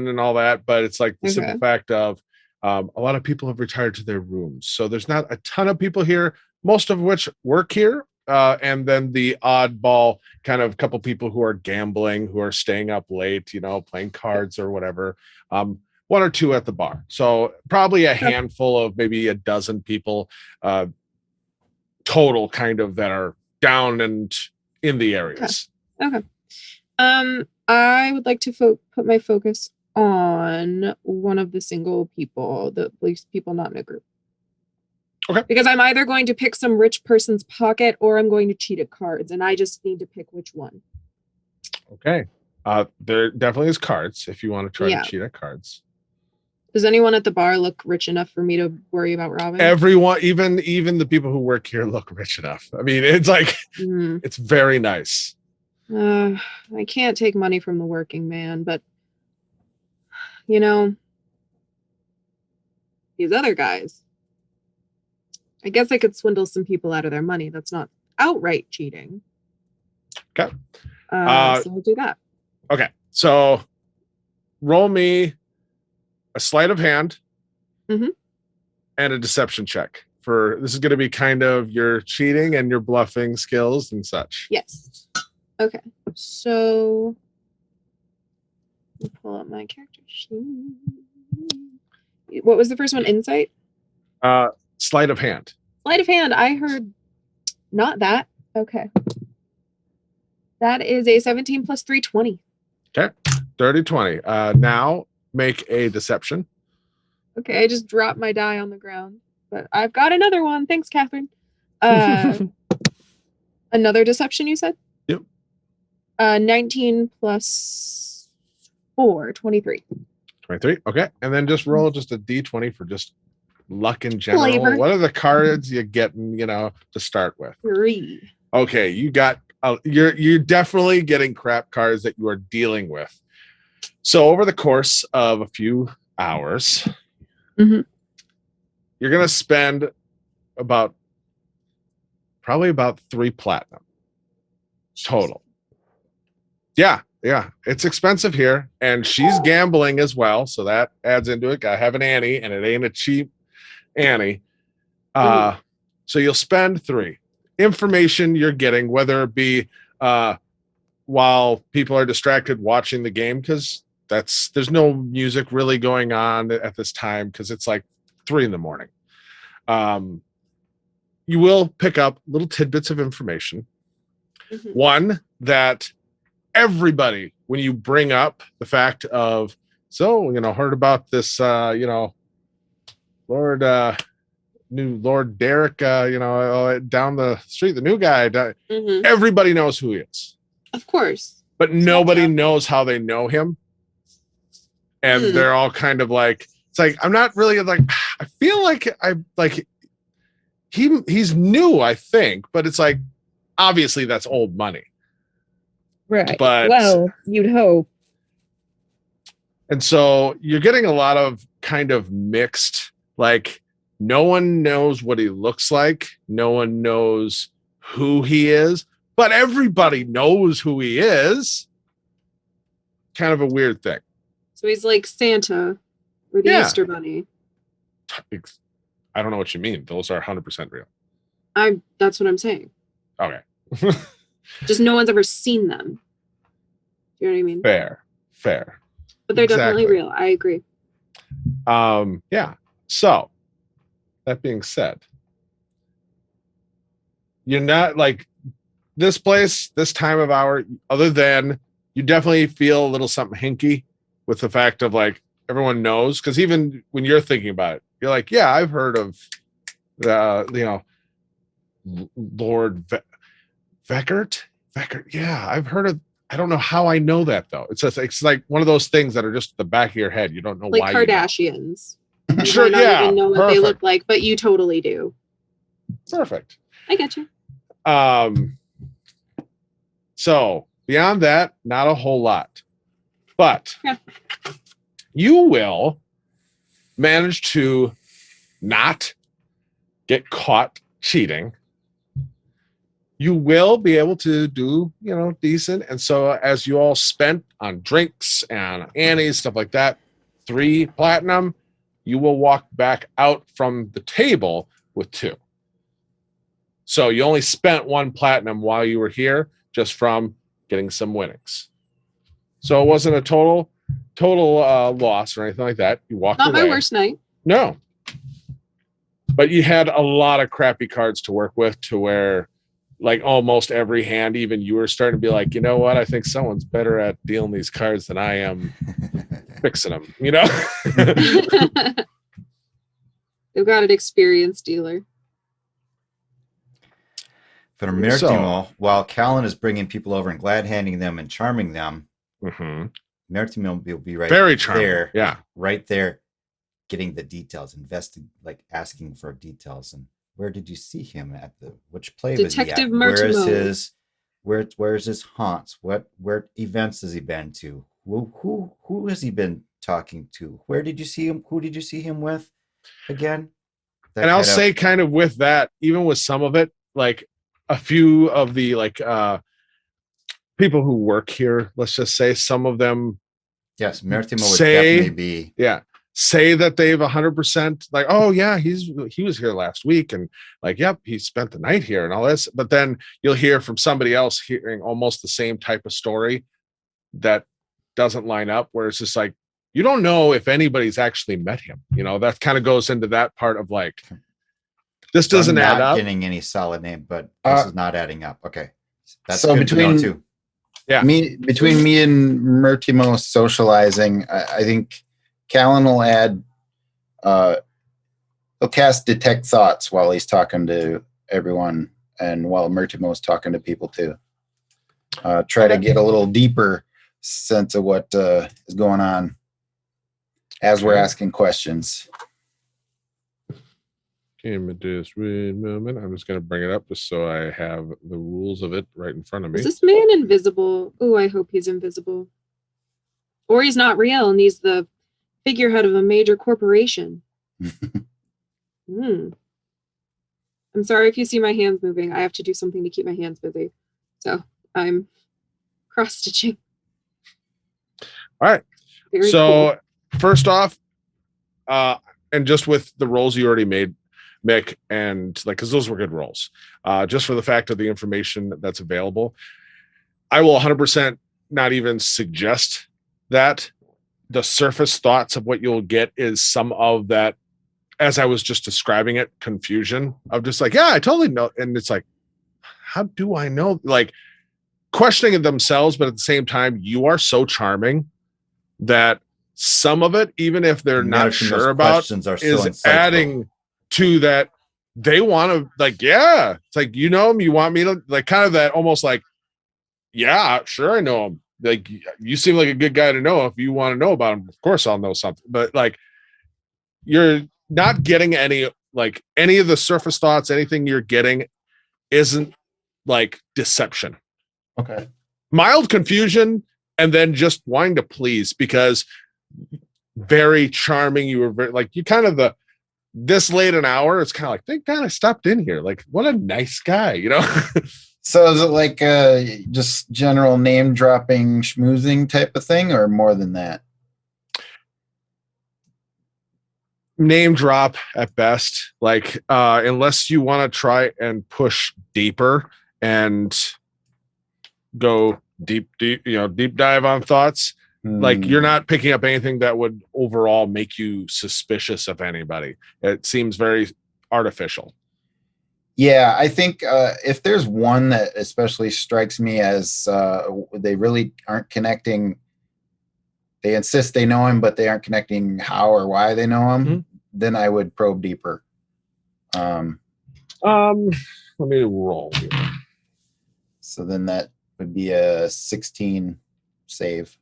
and all that, but it's like the simple fact of a lot of people have retired to their rooms, so there's not a ton of people here, most of which work here. and then the oddball kind of couple people who are gambling, who are staying up late, playing cards or whatever. One or two at the bar. So probably a handful of maybe a dozen people total kind of that are down and in the areas. Okay. I would like to put my focus on one of the single people, the least people not in a group. Okay. Because I'm either going to pick some rich person's pocket or I'm going to cheat at cards, and I just need to pick which one. Okay. There definitely is cards if you want to try to cheat at cards. Does anyone at the bar look rich enough for me to worry about robbing? Everyone, even the people who work here look rich enough. I mean, it's like, it's very nice. I can't take money from the working man, but these other guys, I guess I could swindle some people out of their money. That's not outright cheating. Okay. So we'll do that. Okay. So roll me a sleight of hand and a deception check. This is going to be kind of your cheating and your bluffing skills and such. Yes. Okay. So let me pull up my character sheet. What was the first one? Insight? Sleight of hand. Sleight of hand. I heard not that. Okay. That is a 17 plus 3, 20. Okay. 30, 20. Now make a deception. Okay, I just dropped my die on the ground, but I've got another one. Thanks, Catherine. Another deception, you said? Yep. 19 plus 4, 23. 23. Okay. And then just roll just a D20 for just luck in general. Flavor. What are the cards you getting, to start with? 3. Okay, you got you're definitely getting crap cards that you are dealing with. So over the course of a few hours, you're going to spend probably about 3 platinum total. Yeah. It's expensive here, and she's gambling as well, so that adds into it. Gotta have an Annie, and it ain't a cheap Annie. So you'll spend 3. Information you're getting, whether it be while people are distracted watching the game, because there's no music really going on at this time because it's like 3 a.m. You will pick up little tidbits of information. One, that everybody, when you bring up the fact of, heard about this, Lord Derek, down the street, the new guy, everybody knows who he is. Of course. But nobody knows how they know him. And they're all kind of like, it's like, I'm not really like, I feel like he's new, I think, but it's like, obviously that's old money. Right. But, well, you'd hope. And so you're getting a lot of kind of mixed, like, no one knows what he looks like. No one knows who he is, but everybody knows who he is. Kind of a weird thing. So he's like Santa or the Easter Bunny. I don't know what you mean. Those are 100% real. That's what I'm saying. Okay. Just no one's ever seen them. Do you know what I mean? Fair. But they're definitely real. I agree. Yeah. So that being said, you're not like this place, this time of hour, other than you definitely feel a little something hinky with the fact of like everyone knows, because even when you're thinking about it, you're like, yeah, I've heard of Lord Veckert. Yeah, I've heard of. I don't know how I know that though. It's like one of those things that are just at the back of your head. You don't know like why. Kardashians. You sure, might not even know what they look like, but you totally do. Perfect. I get you. So beyond that, not a whole lot, but you will manage to not get caught cheating. You will be able to do, decent. And so as you all spent on drinks and Annie's, stuff like that, 3 platinum, you will walk back out from the table with 2. So you only spent 1 platinum while you were here just from getting some winnings. So it wasn't a total loss or anything like that. You walked Not away. my worst night. No. But you had a lot of crappy cards to work with to where like almost every hand, even you were starting to be like, you know what? I think someone's better at dealing these cards than I am fixing them, you know? They've got an experienced dealer. For Mertimo, while Kalun is bringing people over and glad handing them and charming them, Mertimo will be right very charming. there. Yeah. Right there, getting the details, investing, like asking for details. And where did you see him at which play Detective was he at? Mertimo. Where's his haunts? Where events has he been to? Who has he been talking to? Where did you see him? Who did you see him with again? And I'll say kind of with that, even with some of it, like a few of the people who work here, let's just say some of them. Yes, Mertimo would definitely be. Yeah. Say that they've 100% like, oh yeah, he was here last week and like, yep, he spent the night here and all this. But then you'll hear from somebody else hearing almost the same type of story that doesn't line up, where it's just like, you don't know if anybody's actually met him. You know, that kind of goes into that part of like, this doesn't add up. Getting any solid name, but this is not adding up. Okay. That's so good to know too. Yeah. Between me and Mertimo socializing, I think Kalun will add, he'll cast Detect Thoughts while he's talking to everyone and while Mertimo's talking to people too. Try to get a little deeper sense of what is going on as we're asking questions. Give me just a moment. I'm just going to bring it up just so I have the rules of it right in front of me. Is this man invisible? Oh, I hope he's invisible. Or he's not real and he's the figurehead of a major corporation. I'm sorry if you see my hands moving. I have to do something to keep my hands busy. So I'm cross-stitching. All right. Very so cool. First off, and just with the rolls you already made, Mick, and like, because those were good rolls, just for the fact of the information that's available, I will 100% not even suggest that. The surface thoughts of what you'll get is some of that, as I was just describing it, confusion of just like, yeah, I totally know. And it's like, how do I know? Like questioning it themselves, but at the same time, you are so charming that some of it, even if they're not sure about, is adding to that. They want to like, yeah, it's like, you know him, you want me to like kind of that almost like, yeah, sure, I know him. Like, you seem like a good guy to know. If you want to know about him, of course I'll know something. But like, you're not getting any of the surface thoughts. Anything you're getting isn't like deception. Okay. Mild confusion, and then just wanting to please, because very charming. You were very like, you kind of this late an hour, it's kind of like, thank God I stopped in here. Like, what a nice guy, you know? So is it like just general name dropping schmoozing type of thing, or more than that? Name drop at best. Like, unless you want to try and push deeper and go deep, deep dive on thoughts. Like, you're not picking up anything that would overall make you suspicious of anybody. It seems very artificial. Yeah, I think if there's one that especially strikes me as they really aren't connecting, they insist they know him, but they aren't connecting how or why they know him, then I would probe deeper. Let me roll here. So then that would be a 16 save.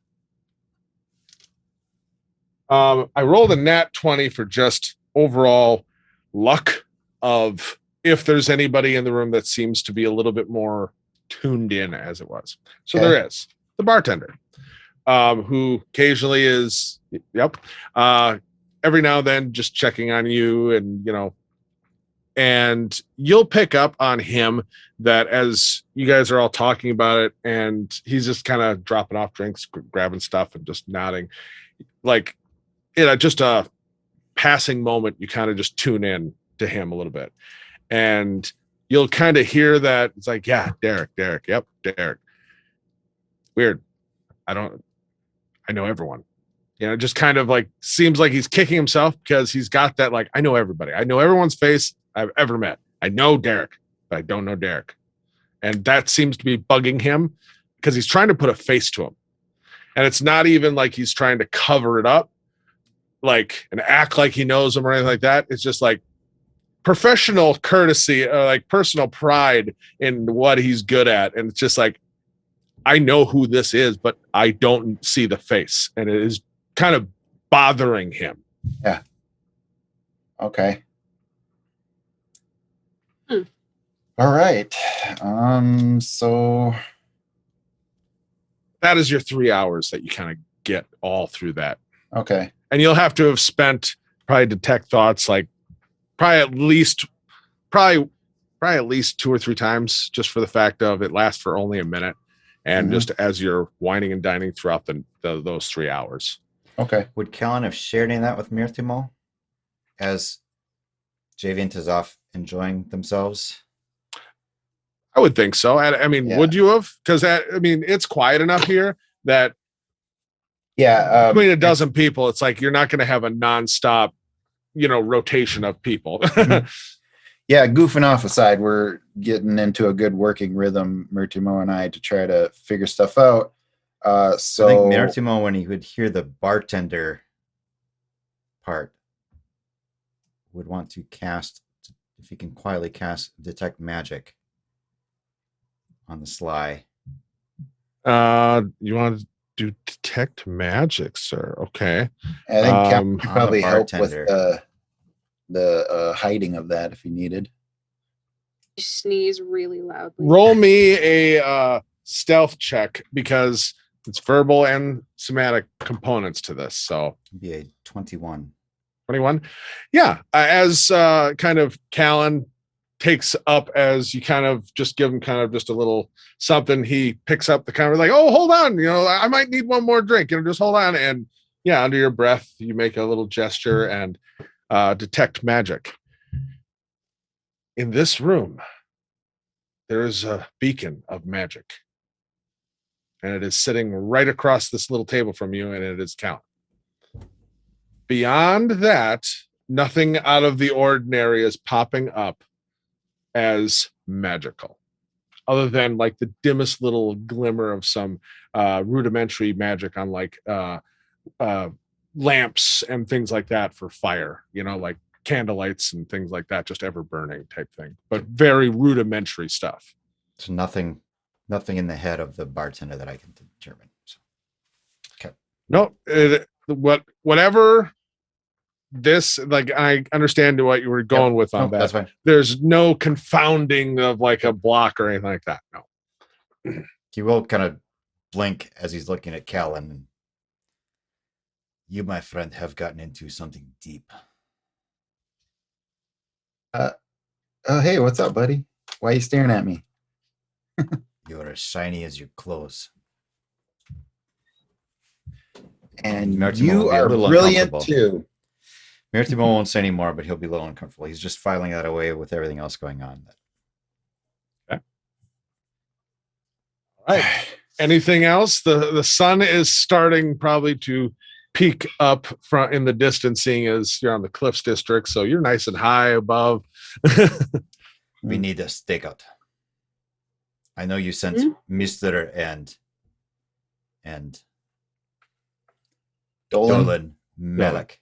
I rolled a nat 20 for just overall luck of if there's anybody in the room that seems to be a little bit more tuned in as it was. So there is the bartender, who occasionally is, every now and then just checking on you, and, and you'll pick up on him that as you guys are all talking about it, and he's just kind of dropping off drinks, grabbing stuff and just nodding. Like, just a passing moment, you kind of just tune in to him a little bit. And you'll kind of hear that it's like, yeah, Derek, yep, Derek. Weird. I know everyone. Just kind of like seems like he's kicking himself because he's got that, like, I know everybody. I know everyone's face I've ever met. I know Derek, but I don't know Derek. And that seems to be bugging him because he's trying to put a face to him. And it's not even like he's trying to cover it up, like, and act like he knows him or anything like that. It's just like professional courtesy, like personal pride in what he's good at. And it's just like, I know who this is, but I don't see the face. And it is kind of bothering him. Yeah. Okay. All right. So that is your 3 hours that you kind of get all through that. Okay. And you'll have to have spent probably detect thoughts, like probably at least 2 or 3 times, just for the fact of it lasts for only a minute. And just as you're whining and dining throughout those 3 hours. Okay. Would Kalun have shared any of that with Mirtimo as Javiant is off enjoying themselves? I would think so. I mean, would you have? Because it's quiet enough here that between a dozen people, it's like you're not going to have a nonstop, rotation of people. Yeah, goofing off aside, we're getting into a good working rhythm, Mirtimo and I, to try to figure stuff out. So I think Mirtimo, when he would hear the bartender part, would want to cast, if he can quietly cast Detect Magic on the sly. You want to do Detect Magic, sir? Okay. I think Cap could probably help with bartender. the hiding of that if he needed. You sneeze really loudly. Roll me a stealth check because it's verbal and somatic components to this. So It'd be a 21. 21. Yeah. As kind of Kalun takes up, as you kind of just give him kind of just a little something, he picks up the kind of like, oh, hold on, I might need one more drink, just hold on. And yeah, under your breath, you make a little gesture and detect magic. In this room, there is a beacon of magic. And it is sitting right across this little table from you, and it is Kalun. Beyond that, nothing out of the ordinary is popping up as magical, other than like the dimmest little glimmer of some rudimentary magic on like lamps and things like that for fire, like candlelights and things like that, just ever burning type thing, but very rudimentary stuff. So nothing in the head of the bartender that I can determine. So. Okay. No, whatever this, like, I understand what you were going with on that. That's fine. There's no confounding of like a block or anything like that. No. He will kind of blink as he's looking at Kalun. And you, my friend, have gotten into something deep. Oh, hey, what's up, buddy? Why are you staring at me? You're as shiny as your clothes. And Mirtimo you will be a are little brilliant uncomfortable. too. Mirtimo won't say any more, but he'll be a little uncomfortable. He's just filing that away with everything else going on. Okay. All right. Anything else? The sun is starting probably to peak up front in the distance, seeing as you're on the Cliffs district, so you're nice and high above. We need a stakeout. I know you sent Mr. and Dolan Melek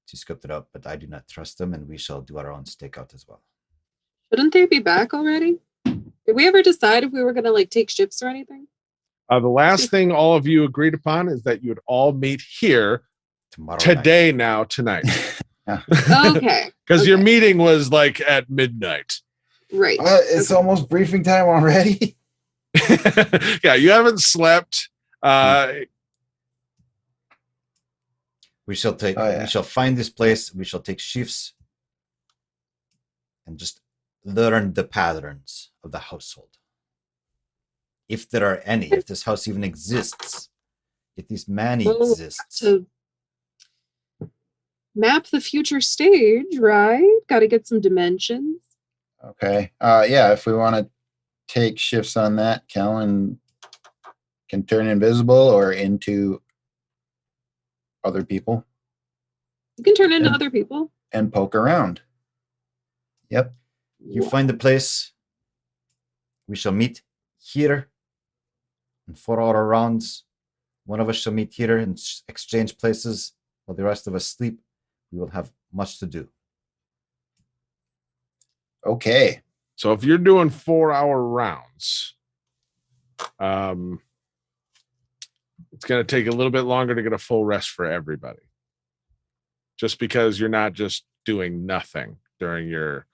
to scope it up, but I do not trust them, and we shall do our own stakeout as well. Shouldn't they be back already? Did we ever decide if we were going to take shifts or anything? The last thing all of you agreed upon is that you would all meet here Tomorrow tonight. Okay. Because your meeting was like at midnight. Right. It's almost briefing time already. Yeah, you haven't slept. We shall take. We shall find this place. We shall take shifts, and just learn the patterns of the household. If there are any, if this house even exists, if this man exists. To map the future stage, right? Got to get some dimensions. Okay. Yeah, if we want to take shifts on that, Kalun can turn invisible or into other people You can turn into And- other people. and poke around. Yep. You find the place. We shall meet here in 4-hour rounds. One of us shall meet here and exchange places while the rest of us sleep. We will have much to do. Okay. So if you're doing 4-hour rounds, it's going to take a little bit longer to get a full rest for everybody. Just because you're not just doing nothing during your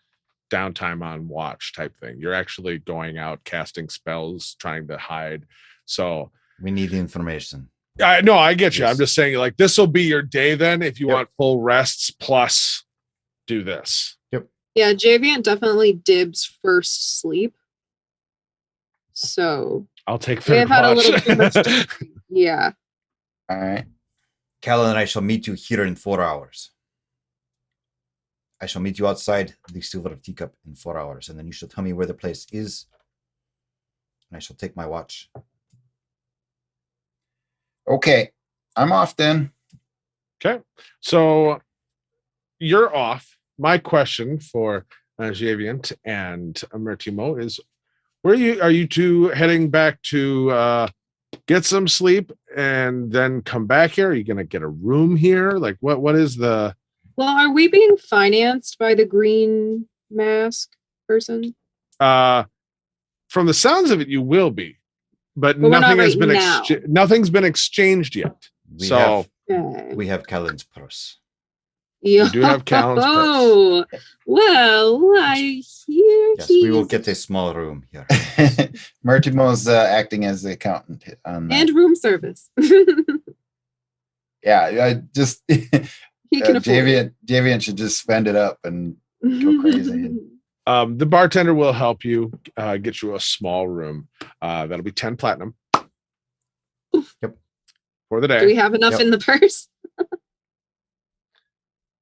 downtime on watch type thing. You're actually going out casting spells, trying to hide. So We need the information. no, I get you. Yes. I'm just saying, like, this will be your day then if you Yep. want full rests plus do this. Yeah, Javiant definitely dibs first sleep. So I'll take We third have had a watch. little too much to- yeah. All right. Kalun and I shall meet you here in 4 hours. I shall meet you outside the Silver Teacup in 4 hours, and then you shall tell me where the place is, and I shall take my watch. Okay. I'm off then. Okay. So you're off. My question for Javiant and Mertimo is, where are you two heading back to get some sleep and then come back here? Are you going to get a room here? Like what is the... Well, are we being financed by the green mask person? From the sounds of it, you will be, but But we're not nothing has right been now. nothing's been exchanged yet. So Okay. We have Kalun's purse. You do have Kalun's purse. Oh, well, I hear Yes, we will he's- get a small room here. Mertimo's acting as the accountant on that. and room service. Yeah, I just He can afford Javiant should just spend it up and go crazy. The bartender will help you get you a small room. That'll be 10 platinum. Yep. For the day. Do we have enough Yep. in the purse?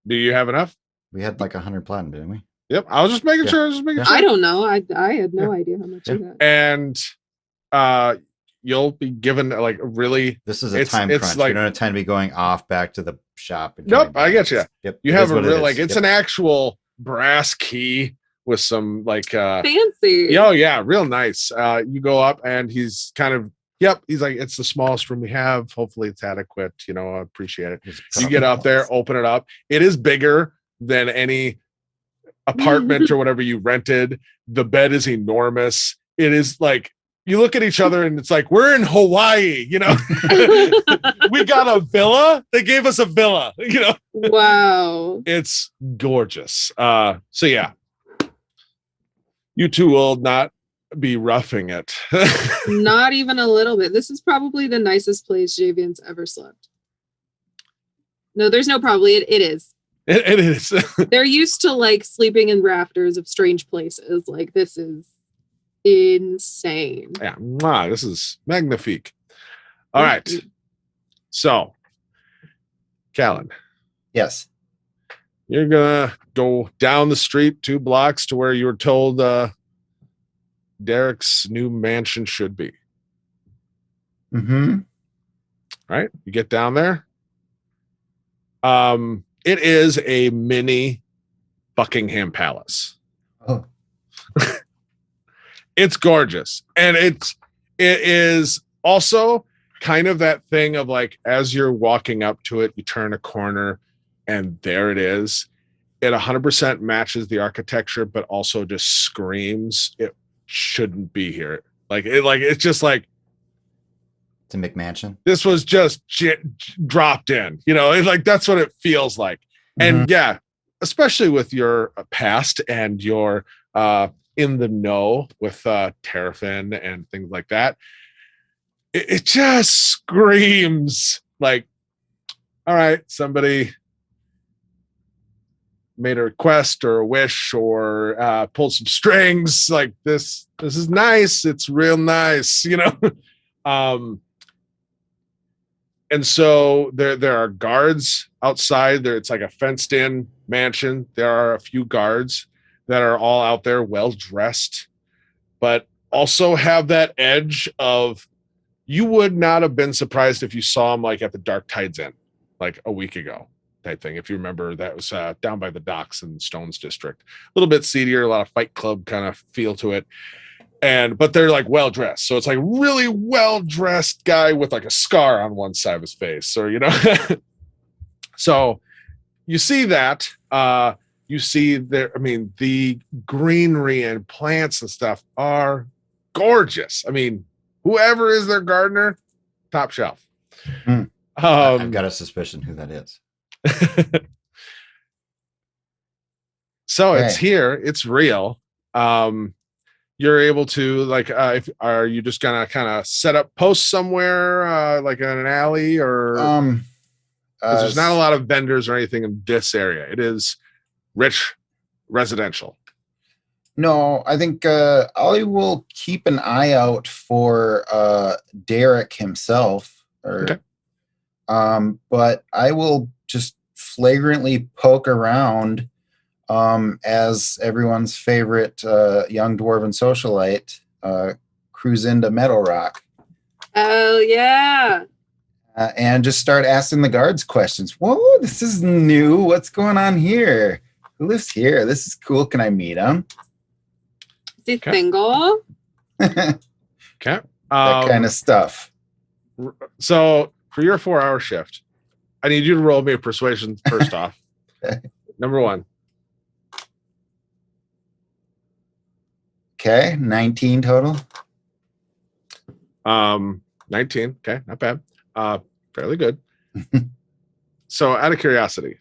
Do you have enough? We had like 100 platinum, didn't we? Yep. I was just making Yeah. sure. I was just making Yeah. sure. I don't know. I had no idea how much you had. And you'll be given like really... This is a It's- time it's crunch. like- We don't have time to be going off back to the shop. And Nope, coming I get back. you. Yep. You it have is a what it real is. like it's Yep. an actual brass key with some like Fancy. oh yeah, real nice. You go up and he's kind of he's like, it's the smallest room we have. Hopefully it's adequate. You know, I appreciate it. It's You get up there, open it up. It is bigger than any apartment or whatever you rented. The bed is enormous. It is like you look at each other and it's like we're in Hawaii, you know. We got a villa. They gave us a villa, you know. Wow. It's gorgeous. So yeah. You two will not be roughing it. Not even a little bit. This is probably the nicest place Javian's ever slept. No, there's no probably. It is. It is. They're used to like sleeping in rafters of strange places. Like this is insane. Yeah, mwah, this is magnifique. All right. So, Kalun, Yes. you're gonna go down the street 2 blocks to where you were told Derek's new mansion should be. Mm-hmm. Right? You get down there. It is a mini Buckingham Palace. Oh. It's gorgeous, and it is also kind of that thing of like as you're walking up to it, you turn a corner and there it is. It 100% matches the architecture, but also just screams it shouldn't be here. It's just like to McMansion. this was just dropped in, you know. It's like that's what it feels like. And yeah, especially with your past and your in the know with Terrafin and things like that, it just screams like, all right, somebody made a request or a wish or pulled some strings. Like this is nice. It's real nice, you know. And so there are guards outside there. It's like a fenced in mansion. There are a few guards that are all out there, well dressed, but also have that edge of, you would not have been surprised if you saw them like at the Dark Tides Inn, like a week ago, type thing. If you remember, that was down by the docks in Stones District, a little bit seedier, a lot of Fight Club kind of feel to it. But they're like well dressed, so it's like really well dressed guy with like a scar on one side of his face, or So you see that. You see there. I mean, the greenery and plants and stuff are gorgeous. I mean, whoever is their gardener, top shelf. I've got a suspicion who that is. So it's here. It's real. You're able to are you just gonna kind of set up posts somewhere, like in an alley, or 'cause there's not a lot of vendors or anything in this area. It is rich residential. No, I think Ollie will keep an eye out for Derek himself, Okay. But I will just flagrantly poke around as everyone's favorite young dwarven socialite cruise into Meadow Rock. Oh yeah. And just start asking the guards questions. Whoa, this is new. What's going on here? Who lives here? This is cool. Can I meet him? Is he single? That Okay. kind of stuff. So for your 4-hour shift, I need you to roll me a persuasion first off. Number 1. Okay, 19 total. 19. Okay, not bad. Fairly good. So out of curiosity,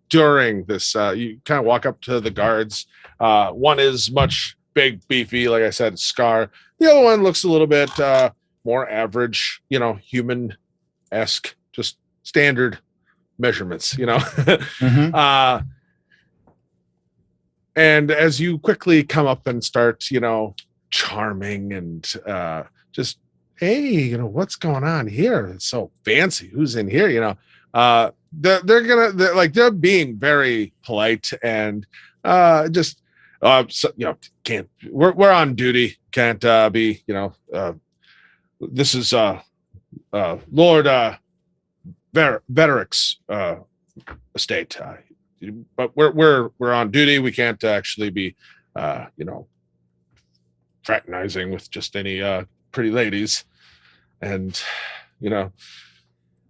during this, you kind of walk up to the guards. One is much big, beefy, like I said, scar. The other one looks a little bit more average, human-esque, just standard measurements, And as you quickly come up and start, charming and just, hey, what's going on here? It's so fancy. Who's in here? They're being very polite and can't. We're on duty. Can't be. This is Lord Vederick's estate. But we're on duty. We can't actually be, fraternizing with just any pretty ladies, and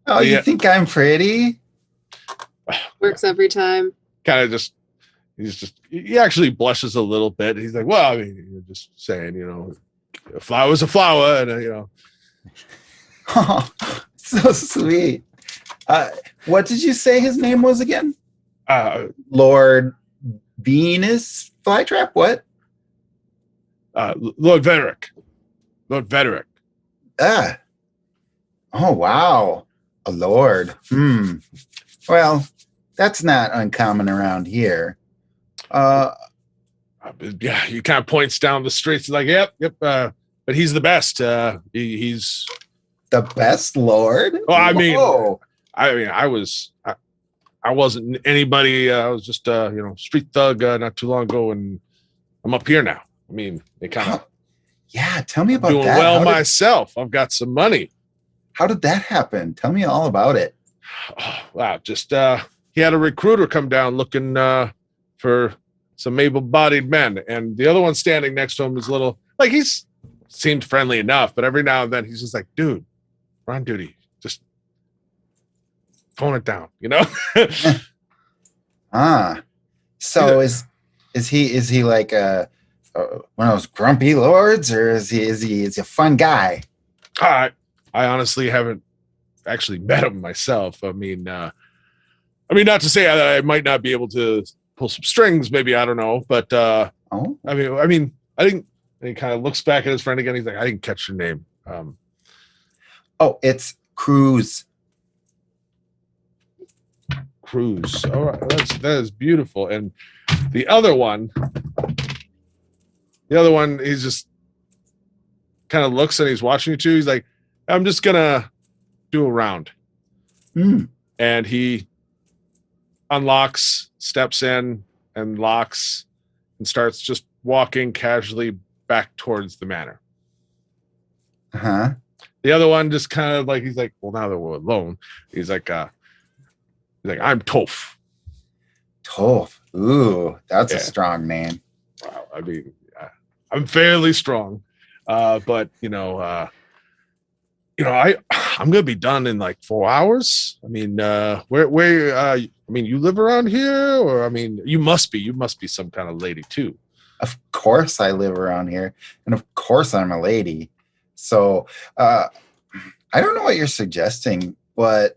Oh, you think I'm pretty? Works every time. Kind of he actually blushes a little bit. He's like, well, I mean, you're just saying, a flower's a flower, and Oh, so sweet. What did you say his name was again? Lord Venus Flytrap? What? Lord Vederick. Lord Vederick. Ah. Oh, wow. A lord. Well, that's not uncommon around here. Yeah, he kind of points down the streets. Like, yep. But he's the best. He's the best lord. Oh, I mean, Whoa. I wasn't anybody. I was just street thug not too long ago, and I'm up here now. I mean, they kind of yeah. Tell me about doing that. well myself. I've got some money. How did that happen? Tell me all about it. Oh, wow, just he had a recruiter come down looking for some able-bodied men, and the other one standing next to him is little, like, he's seemed friendly enough, but every now and then he's just like, dude, we're on duty, just tone it down, So is he like one of those grumpy lords, or is he a fun guy? I honestly haven't actually met him myself. I mean, not to say that I might not be able to pull some strings, maybe, I don't know, but I think he kind of looks back at his friend again. He's like, I didn't catch your name. It's Cruz. Cruz. All right, that is beautiful. And the other one, he's just kind of looks and he's watching you too. He's like, I'm just gonna do a round. And he unlocks, steps in, and locks and starts just walking casually back towards the manor. Uh-huh. The other one just kind of like, he's like, well, now that we're alone, he's like, I'm Toph. Toph. Ooh, that's Yeah. a strong name. Wow. I mean, I'm fairly strong, but I'm gonna be done in like 4 hours. I mean, you live around here, or I mean, you must be some kind of lady too. Of course I live around here, and of course I'm a lady. So I don't know what you're suggesting, but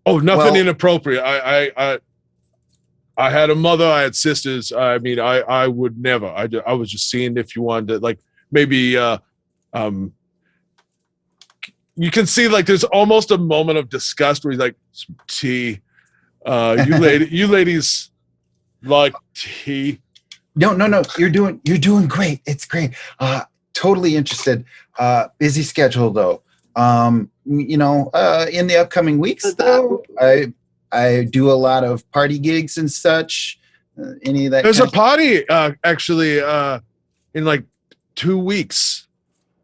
Nothing inappropriate. I had a mother, I had sisters. I mean, I would never. I was just seeing if you wanted to, like, maybe you can see like there's almost a moment of disgust where he's like, some tea. You ladies like tea. No. You're doing great. It's great. Totally interested. Busy schedule though. In the upcoming weeks though, I do a lot of party gigs and such. Any of that. There's a party actually in like 2 weeks.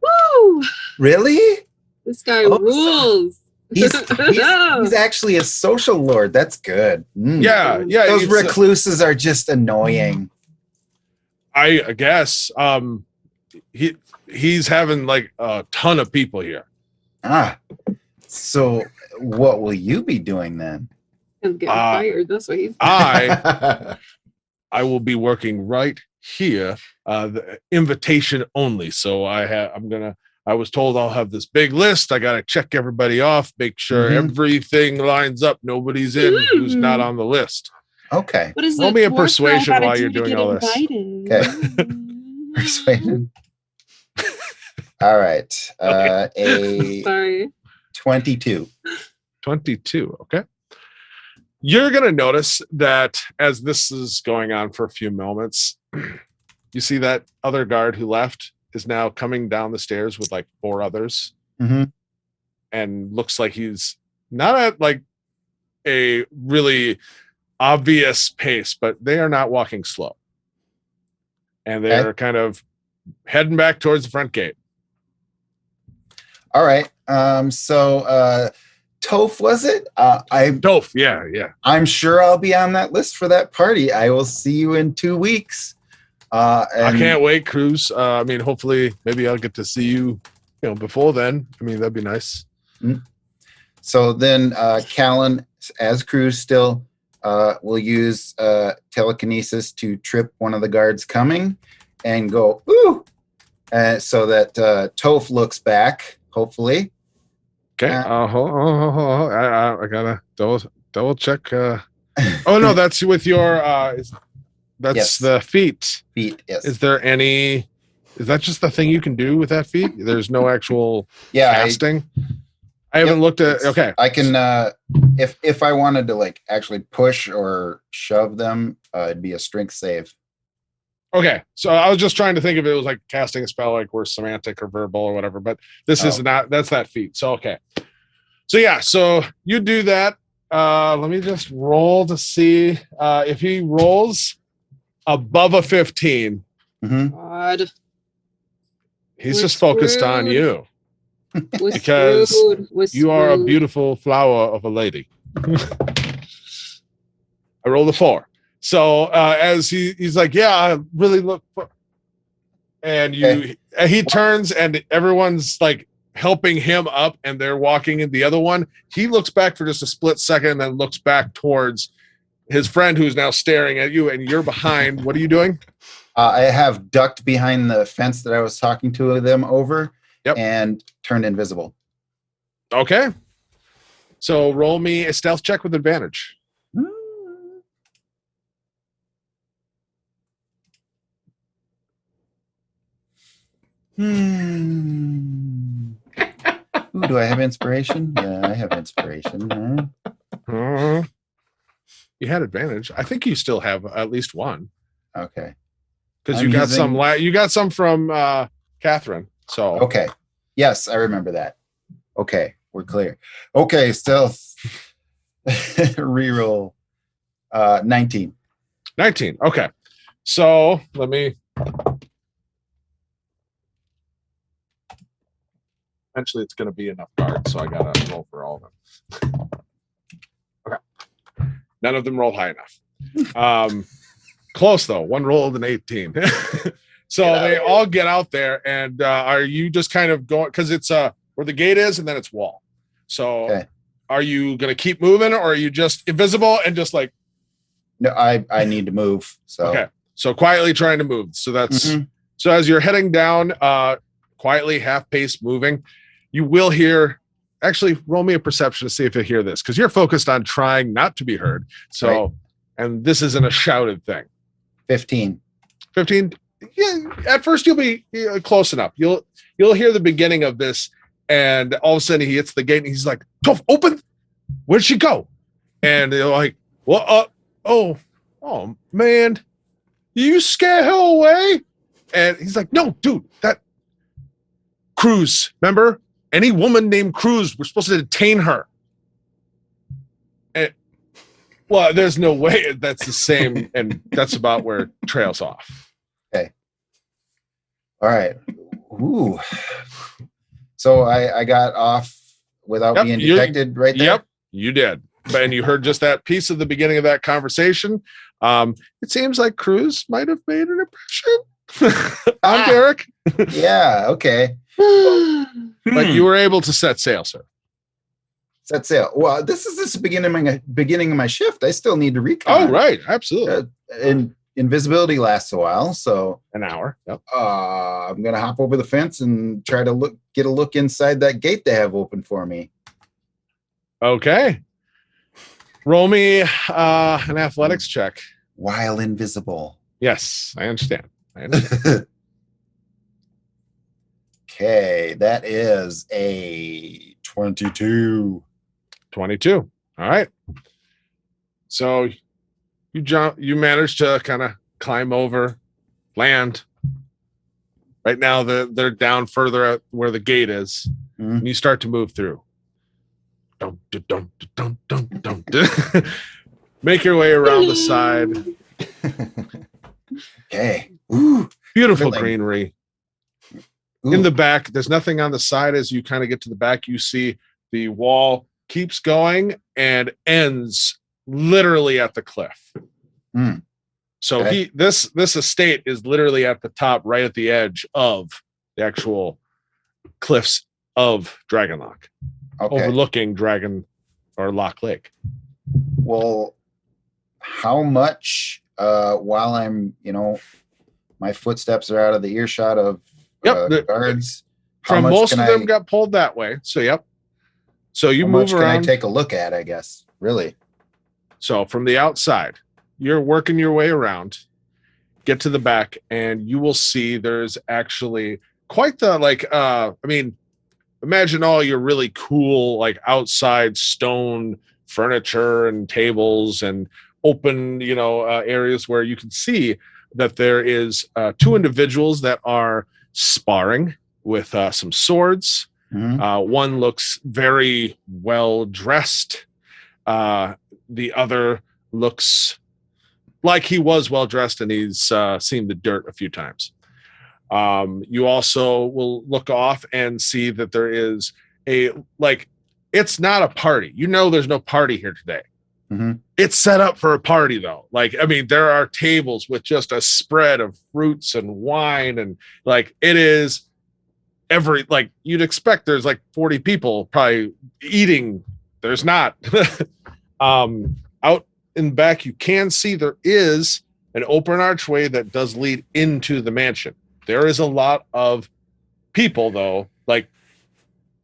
Woo! Really? This guy Oh, rules. He's actually a social lord. That's good. Yeah. Those recluses are just annoying. I guess he's having like a ton of people here. So what will you be doing then? He's getting fired. That's what he's. I will be working right here, the invitation only. So I was told I'll have this big list. I got to check everybody off, make sure everything lines up. Nobody's in who's not on the list. Okay. What is Roll me a dwarf persuasion gotta while do you're to doing get all this. invited? Okay. Persuasion. All right. A Sorry. 22. 22. Okay. You're going to notice that as this is going on for a few moments, you see that other guard who left is now coming down the stairs with like 4 others, and looks like he's not at like a really obvious pace, but they are not walking slow, and they are kind of heading back towards the front gate. All right. So Toph, was it? Toph, yeah. I'm sure I'll be on that list for that party. I will see you in 2 weeks. I can't wait, Cruz. I mean, hopefully, maybe I'll get to see you, before then. I mean, that'd be nice. So then, Kalun, as Cruz still, will use telekinesis to trip one of the guards coming, and go ooh, so that Toph looks back. Hopefully. Okay. I gotta double check. Oh no, that's with your. That's the feat. Feet, yes. Is that just the thing you can do with that feat? There's no actual casting? I haven't looked at. Okay. I can, if I wanted to like actually push or shove them, it'd be a strength save. Okay. So I was just trying to think if it was like casting a spell, like we're semantic or verbal or whatever, but this is not, that's that feat. So, okay. So yeah, so you do that. Let me just roll to see if he rolls above a 15. God. He's just focused on you. We're Because screwed. you are a beautiful flower of a lady. I rolled a 4. So as he's like, yeah, I really look for, and he turns and everyone's like helping him up and they're walking in the other one. He looks back for just a split second and then looks back towards his friend who's now staring at you, and you're behind. What are you doing? I have ducked behind the fence that I was talking to them over and turned invisible. Okay. So roll me a stealth check with advantage. Ooh, do I have inspiration? Yeah, I have inspiration. You had advantage. I think you still have at least one. Okay. Because you got some. You got some from Catherine. So okay. Yes, I remember that. Okay, we're clear. Okay, stealth. Reroll. 19. 19. Okay. So let me. Eventually, it's going to be enough cards, so I got to roll for all of them. Okay. None of them rolled high enough. Close, though. One rolled an 18. So they all get out there, and are you just kind of going, because it's where the gate is, and then it's wall. So are you going to keep moving, or are you just invisible and just like. No, I need to move. So okay. So quietly trying to move. So that's so as you're heading down, quietly, half pace moving, you will hear. Actually, roll me a perception to see if you hear this, because you're focused on trying not to be heard. So, and this isn't a shouted thing. 15. 15. Yeah. At first, you'll be close enough. You'll hear the beginning of this, and all of a sudden he hits the gate, and he's like, "Toph, open! Where'd she go?" And they're like, "Well, oh man, you scare her away?" And he's like, "No, dude, that Cruz. Remember, any woman named Cruz, we're supposed to detain her." And, well, there's no way that's the same, and that's about where it trails off. Okay. All right. Ooh. So I got off without being detected right there? Yep, you did. And you heard just that piece of the beginning of that conversation. It seems like Cruz might have made an impression. I'm Derek. Yeah, okay. But you were able to set sail, sir. Set sail. Well, this is the beginning of my shift. I still need to recon. Oh, right. Absolutely. And invisibility lasts a while, so an hour. Yep. I'm gonna hop over the fence and try to get a look inside that gate they have open for me. Okay. Roll me an athletics check. While invisible. Yes, I understand. Okay, that is a 22. 22. All right. So you managed to kind of climb over, land. Right now they're down further at where the gate is. And you start to move through. Dun, dun, dun, dun, dun, dun, dun. Make your way around the side. Okay. Ooh, beautiful greenery. Ooh. In the back, there's nothing on the side. As you kind of get to the back, you see the wall keeps going and ends literally at the cliff. So this estate is literally at the top, right at the edge of the actual cliffs of Dragonlock, overlooking Dragon or Lock Lake. Well, how much while I'm, my footsteps are out of the earshot of guards. From most of them got pulled that way. So, yep. So you move around. Can I take a look at, I guess, really? So from the outside, you're working your way around, get to the back, and you will see there's actually quite the, imagine all your really cool, outside stone furniture and tables and open, areas where you can see that there is two individuals that are sparring with some swords. One looks very well dressed. The other looks like he was well dressed, and he's seen the dirt a few times. You also will look off and see that there is it's not a party. There's no party here today. It's set up for a party, though. There are tables with just a spread of fruits and wine, and it is you'd expect there's 40 people probably eating. There's not. Out in the back, you can see there is an open archway that does lead into the mansion. There is a lot of people, though,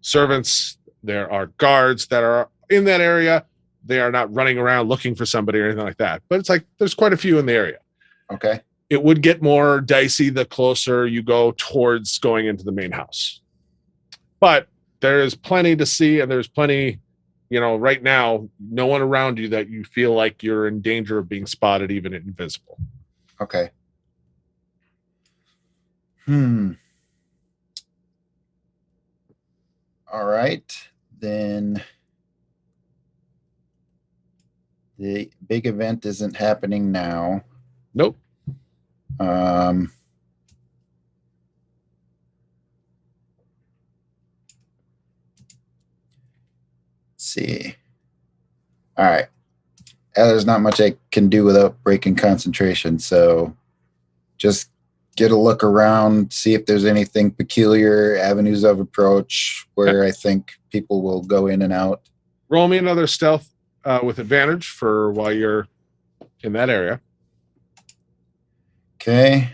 servants. There are guards that are in that area. They are not running around looking for somebody or anything like that. But it's there's quite a few in the area. Okay. It would get more dicey the closer you go towards going into the main house. But there is plenty to see, and there's plenty, right now, no one around you that you feel like you're in danger of being spotted, even invisible. Okay. All right. Then The big event isn't happening now. Nope. Um, let's see. All right. There's not much I can do without breaking concentration. So just get a look around, see if there's anything peculiar, avenues of approach where I think people will go in and out. Roll me another stealth with advantage for while you're in that area. Okay.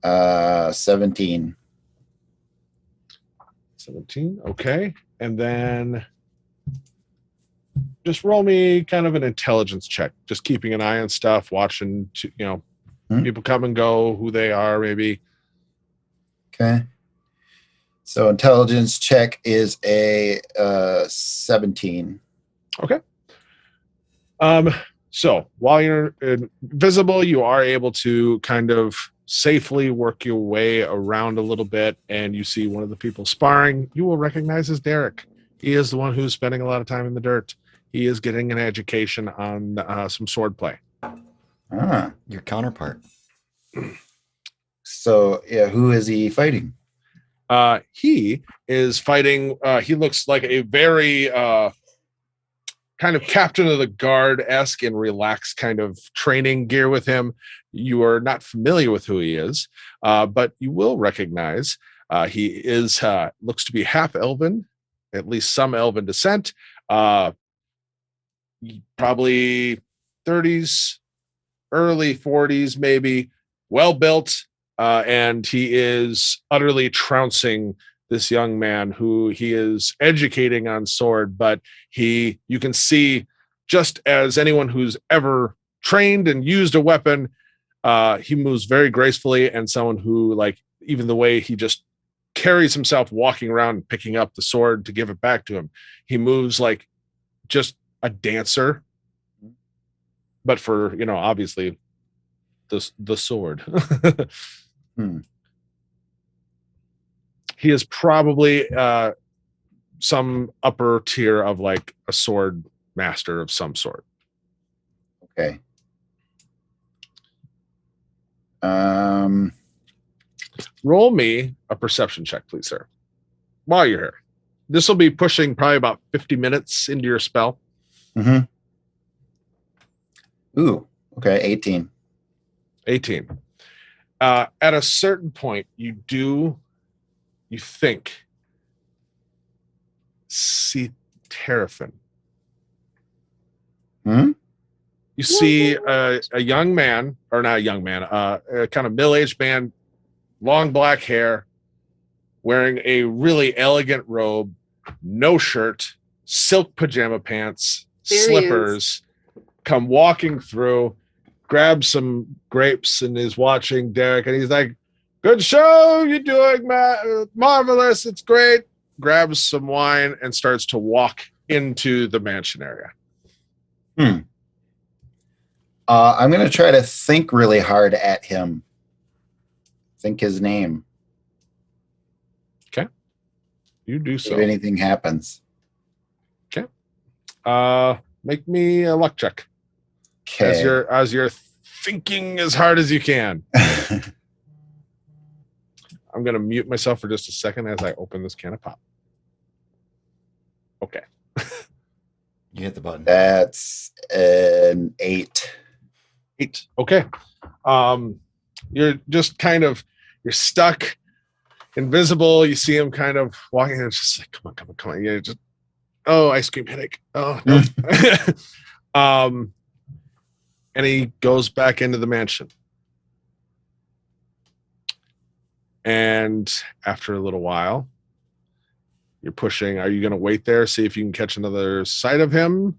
17. 17. Okay. And then just roll me kind of an intelligence check. Just keeping an eye on stuff, watching, people come and go, who they are, maybe. Okay. So intelligence check is a 17. Okay. So while you're invisible, you are able to kind of safely work your way around a little bit, and you see one of the people sparring. You will recognize as Derek. He is the one who's spending a lot of time in the dirt. He is getting an education on some sword play. Ah. Your counterpart. So, yeah, who is he fighting? He is fighting. He looks like a very kind of captain of the guard-esque and relaxed kind of training gear with him. You are not familiar with who he is, but you will recognize he is looks to be half elven, at least some elven descent. Probably 30s, early 40s, maybe. Well built, and he is utterly trouncing this young man who he is educating on sword, but you can see, just as anyone who's ever trained and used a weapon, he moves very gracefully, and someone who, like, even the way he just carries himself walking around and picking up the sword to give it back to him, he moves like just a dancer, but for, obviously the sword. He is probably some upper tier of like a sword master of some sort. Okay. Roll me a perception check, please, sir, while you're here. This will be pushing probably about 50 minutes into your spell. Mm-hmm. Ooh, okay, 18. 18. At a certain point, you think see Triumphant. Hmm? You see a young man, or not a young man, a kind of middle-aged man, long black hair, wearing a really elegant robe, no shirt, silk pajama pants, slippers, come walking through, grabs some grapes and is watching Derek, and he's like, "Good show, you're doing marvelous, it's great." Grabs some wine and starts to walk into the mansion area. I'm going to try to think really hard at him. Think his name. Okay. You do so. If anything happens. Okay. Make me a luck check. Okay. As you're thinking as hard as you can. I'm going to mute myself for just a second as I open this can of pop. Okay. You hit the button. That's an 8. 8. Okay. You're just kind of, you're stuck, invisible. You see him kind of walking, and it's just like, come on. Yeah, just, ice cream headache. Oh, no. And he goes back into the mansion. And after a little while, you're pushing. Are you going to wait there, see if you can catch another sight of him?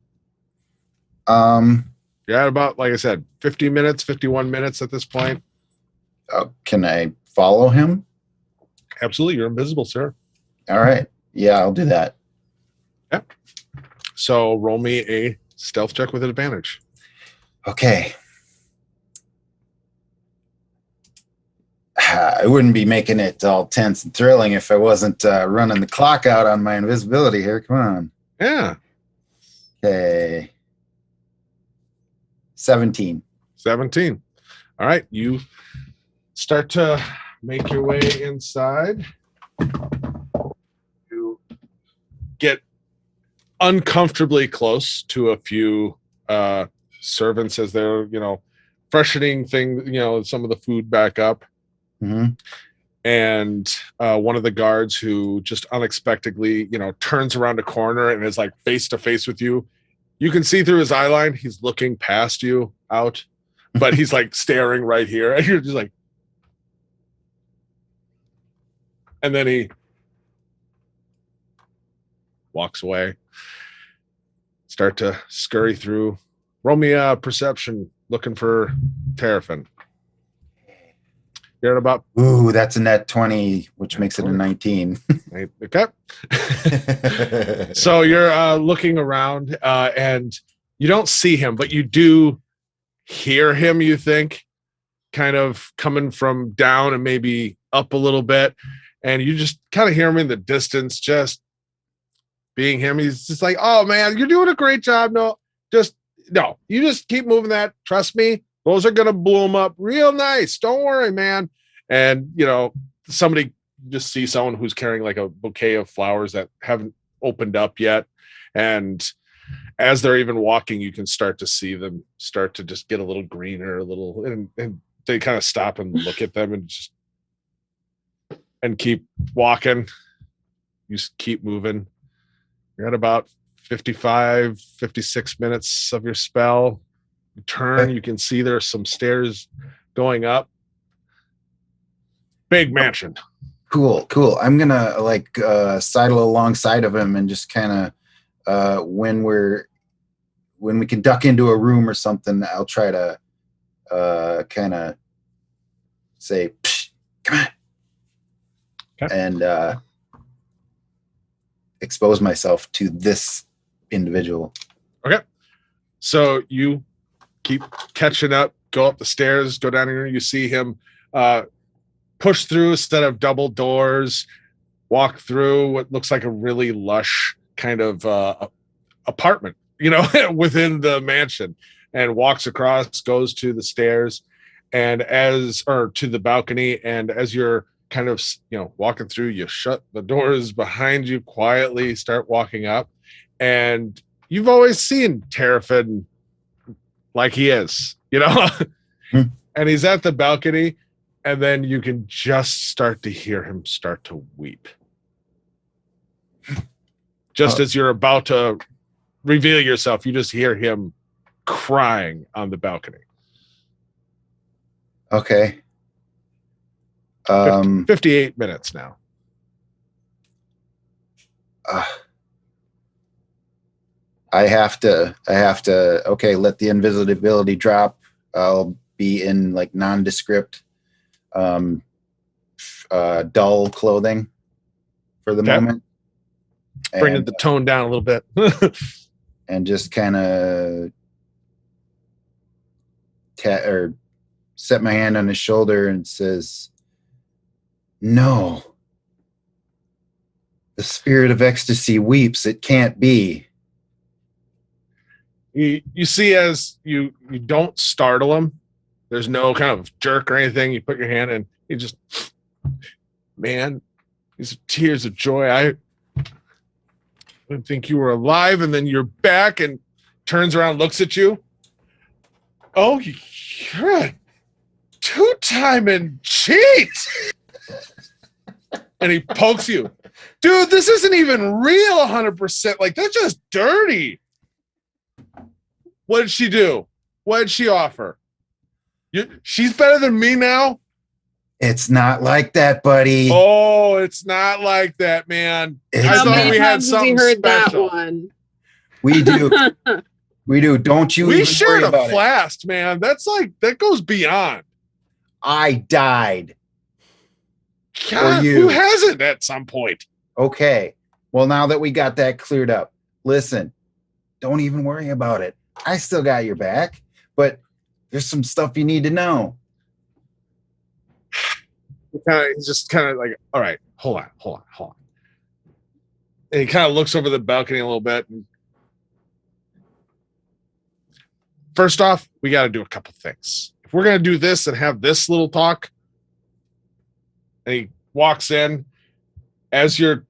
You're at about, like I said, 50 minutes, 51 minutes at this point. Can I follow him? Absolutely. You're invisible, sir. All right. Yeah, I'll do that. Yep. So roll me a stealth check with an advantage. Okay. I wouldn't be making it all tense and thrilling if I wasn't running the clock out on my invisibility here. Come on. Yeah. Okay. 17. 17. All right, you start to make your way inside. You get uncomfortably close to a few servants as they're, freshening things, some of the food back up. Mm-hmm. And one of the guards who just unexpectedly, turns around a corner and is like face to face with you. You can see through his eye line, he's looking past you out, but he's like staring right here. And you're just like, and then he walks away. Start to scurry through. Roll me a perception looking for Triumphant. You're at about. Ooh, that's a net 20, which makes it a 19. Okay. So you're looking around and you don't see him, but you do hear him, you think, kind of coming from down and maybe up a little bit. And you just kind of hear him in the distance, just being him. He's just like, oh, man, you're doing a great job. No, you just keep moving that. Trust me. Those are going to bloom up real nice. Don't worry, man. And, somebody just see someone who's carrying like a bouquet of flowers that haven't opened up yet. And as they're even walking, you can start to see them start to just get a little greener, and they kind of stop and look at them and keep walking. You just keep moving. You're at about 55, 56 minutes of your spell. You turn, you can see there's some stairs going up. Big mansion. Cool. I'm gonna sidle alongside of him and just kind of when we can duck into a room or something, I'll try to kind of say, Psh, come on. Okay. And expose myself to this individual. Okay. So you keep catching up, go up the stairs, go down here. You see him push through a set of double doors, walk through what looks like a really lush kind of apartment, within the mansion, and walks across, goes to the stairs or to the balcony. And as you're kind of, walking through, you shut the doors behind you quietly, start walking up. And you've always seen Triumphant like he is, and he's at the balcony, and then you can just start to hear him start to weep. Just as you're about to reveal yourself, you just hear him crying on the balcony. Okay. 58 minutes now. I have to, let the invisibility drop. I'll be in like nondescript, dull clothing for the moment. Bringing the tone down a little bit. And just kind of set my hand on his shoulder and says, no, the spirit of ecstasy weeps. It can't be. You see, as you don't startle him, there's no kind of jerk or anything. You put your hand in, he just, man, these are tears of joy. I didn't think you were alive, and then you're back, and turns around, looks at you. Oh, you're a two-timing cheat. And he pokes you. Dude, this isn't even real 100%. Like, that's just dirty. What did she do? What did she offer? She's better than me now? It's not like that, buddy. Oh, it's not like that, man. How many times has he heard special. That one? We do. We do. Don't you? We shared a flask, man. That's like, that goes beyond. I died. God, who hasn't at some point? Okay. Well, now that we got that cleared up, listen, don't even worry about it. I still got your back, but there's some stuff you need to know. He's just kind of like, all right, hold on. And he kind of looks over the balcony a little bit. And first off, we got to do a couple things. If we're going to do this and have this little talk, and he walks in, as you're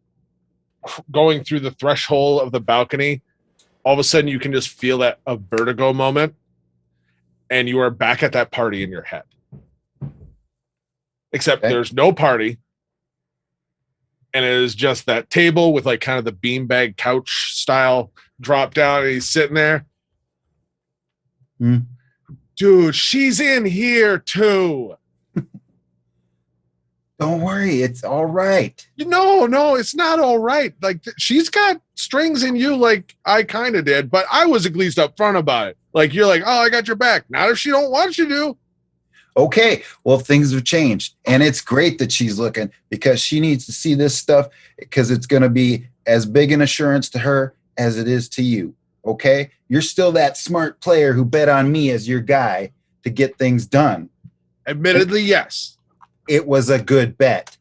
going through the threshold of the balcony, all of a sudden you can just feel that a vertigo moment, and you are back at that party in your head. Except there's no party, and it is just that table with like kind of the beanbag couch style drop down, and he's sitting there. Dude, she's in here too. Don't worry, it's all right. No, it's not all right. Like, she's got strings in you like I kind of did, but I was at least upfront about it. Like, you're like, oh, I got your back. Not if she don't want you to. Okay, well, things have changed, and it's great that she's looking because she needs to see this stuff because it's going to be as big an assurance to her as it is to you, okay? You're still that smart player who bet on me as your guy to get things done. Admittedly, yes. It was a good bet.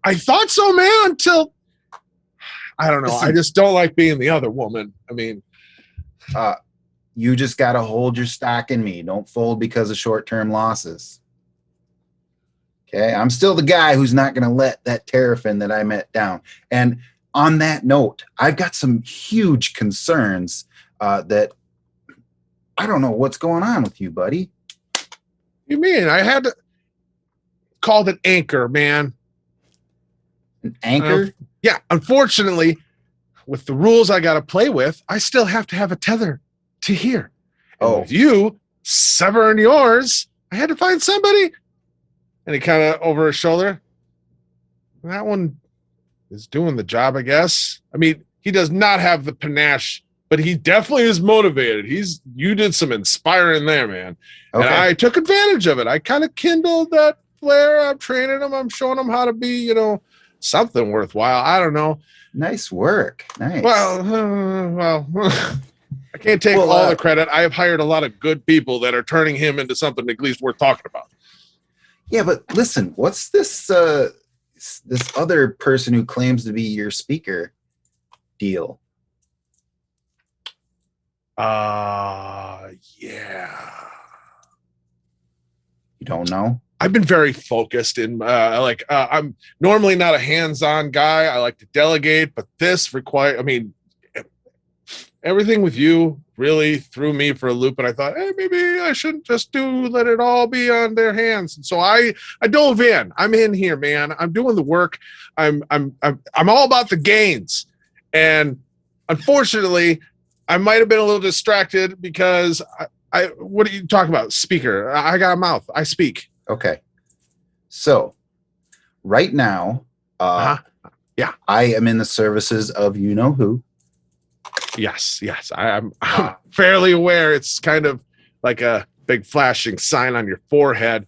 I thought so, man, until, I don't know. Listen, I just don't like being the other woman. I mean, you just got to hold your stock in me. Don't fold because of short-term losses. Okay, I'm still the guy who's not going to let that Terrafin that I met down. And on that note, I've got some huge concerns that I don't know what's going on with you, buddy. you mean? I had to called an anchor, man. An anchor? Yeah, unfortunately, with the rules I got to play with, I still have to have a tether to here. And with you severing yours, I had to find somebody. And he kind of over his shoulder. That one is doing the job, I guess. I mean, he does not have the panache, but he definitely is motivated. You did some inspiring there, man. Okay. And I took advantage of it. I kind of kindled that flare. I'm training him. I'm showing him how to be, something worthwhile. I don't know. Nice work. Nice. Well, I can't take all the credit. I have hired a lot of good people that are turning him into something at least worth talking about. Yeah, but listen, what's this this other person who claims to be your speaker deal? Yeah. You don't know? I've been very focused in I'm normally not a hands-on guy. I like to delegate, but this everything with you really threw me for a loop, and I thought, hey, maybe I shouldn't just let it all be on their hands. And so I dove in. I'm in here, man. I'm doing the work. I'm all about the gains. And unfortunately, I might have been a little distracted because what are you talking about? Speaker. I got a mouth. I speak. Okay. So right now, yeah, I am in the services of you know who. Yes. I'm fairly aware. It's kind of like a big flashing sign on your forehead.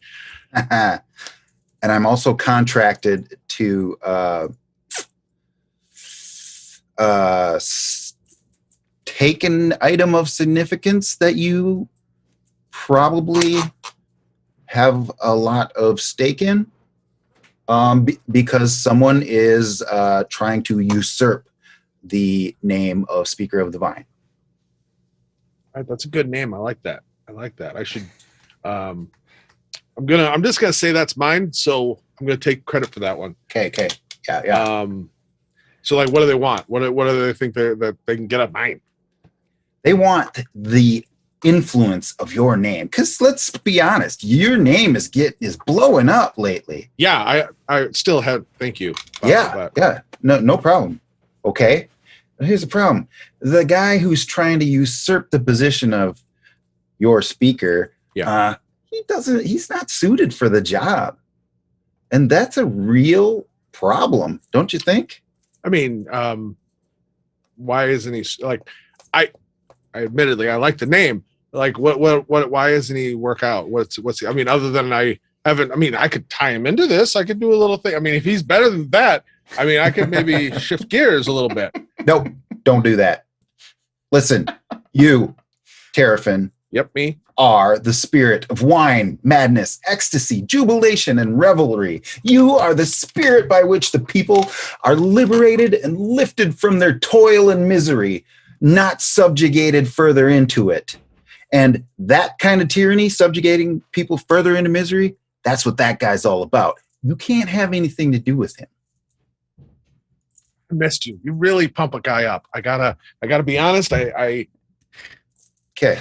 And I'm also contracted to take an item of significance that you probably have a lot of stake in, because someone is trying to usurp the name of Speaker of the Vine. That's a good name. I like that. I should. I'm just gonna say that's mine. So I'm gonna take credit for that one. Okay. Yeah. So what do they want? What do they think that they can get up mine? They want the influence of your name, because let's be honest, your name is blowing up lately. Yeah, I still have. Thank you. Yeah. No problem. Okay. Here's the problem. The guy who's trying to usurp the position of your speaker, he's not suited for the job. And that's a real problem, don't you think? I mean, why isn't he I admittedly, I like the name. Like why isn't he work out? What's other than I could tie him into this. I could do a little thing. I mean, if he's better than that, I could maybe shift gears a little bit. Nope, don't do that. Listen, you, Terrafin. Yep, me. Are the spirit of wine, madness, ecstasy, jubilation, and revelry. You are the spirit by which the people are liberated and lifted from their toil and misery, not subjugated further into it. And that kind of tyranny, subjugating people further into misery, that's what that guy's all about. You can't have anything to do with him. I missed you. You really pump a guy up. I gotta be honest. I Okay.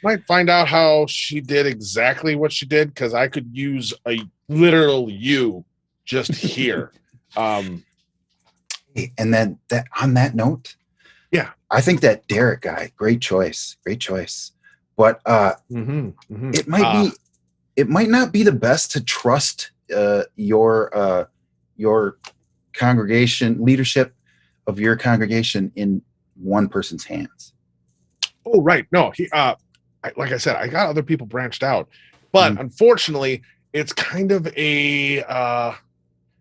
might find out how she did exactly what she did, because I could use a literal you just here. And then that on that note, Yeah. I think that Derek guy, great choice. But it might not be the best to trust your congregation, leadership of your congregation in one person's hands. Oh, right. No, like I said, I got other people branched out, but unfortunately, it's kind of a.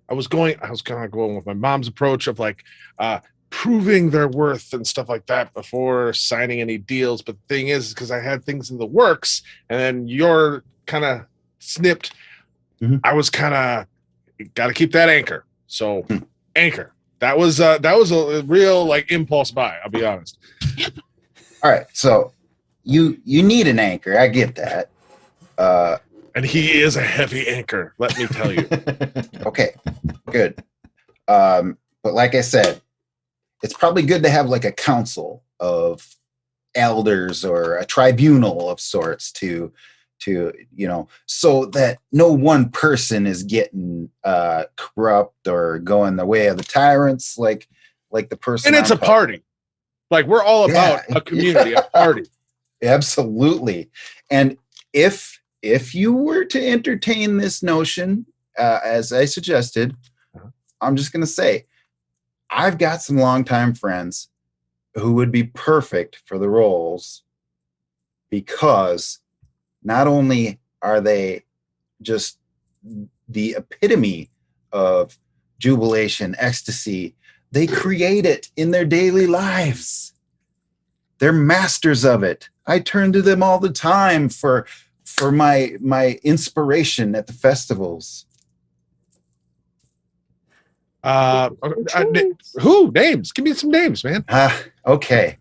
I was kind of going with my mom's approach of like proving their worth and stuff like that before signing any deals. But the thing is, because I had things in the works, and then you're kind of snipped. I was kind of got to keep that anchor. So anchor. That was a real like impulse buy. I'll be honest. All right, so you need an anchor. I get that. And he is a heavy anchor, let me tell you. Okay, good. But like I said, it's probably good to have like a council of elders or a tribunal of sorts to so that no one person is getting corrupt or going the way of the tyrants, like the person. And it's a party. Like we're all about a community, a party. Absolutely. And if you were to entertain this notion, as I suggested, I'm just going to say, I've got some longtime friends who would be perfect for the roles, because not only are they just the epitome of jubilation, ecstasy, they create it in their daily lives. They're masters of it. I turn to them all the time for my inspiration at the festivals. Who? Names? Give me some names, man. Okay.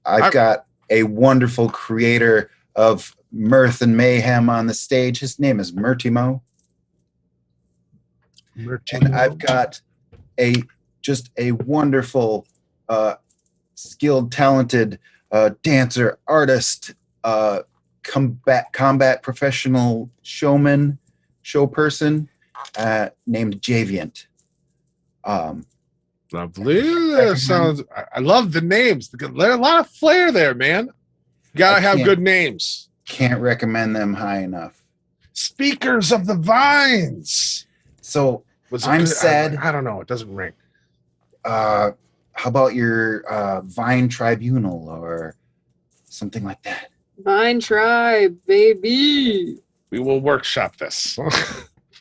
I've got a wonderful creator of mirth and mayhem on the stage. His name is Murtimo. And I've got just a wonderful, skilled, talented dancer, artist, combat professional showman, show person named Javiant. Lovely. That sounds. I love the names. There's a lot of flair there, man. You gotta have good names. Can't recommend them high enough. Speakers of the Vines. So I'm sad. I don't know. It doesn't ring. How about your Vine Tribunal or something like that? Vine Tribe, baby. We will workshop this.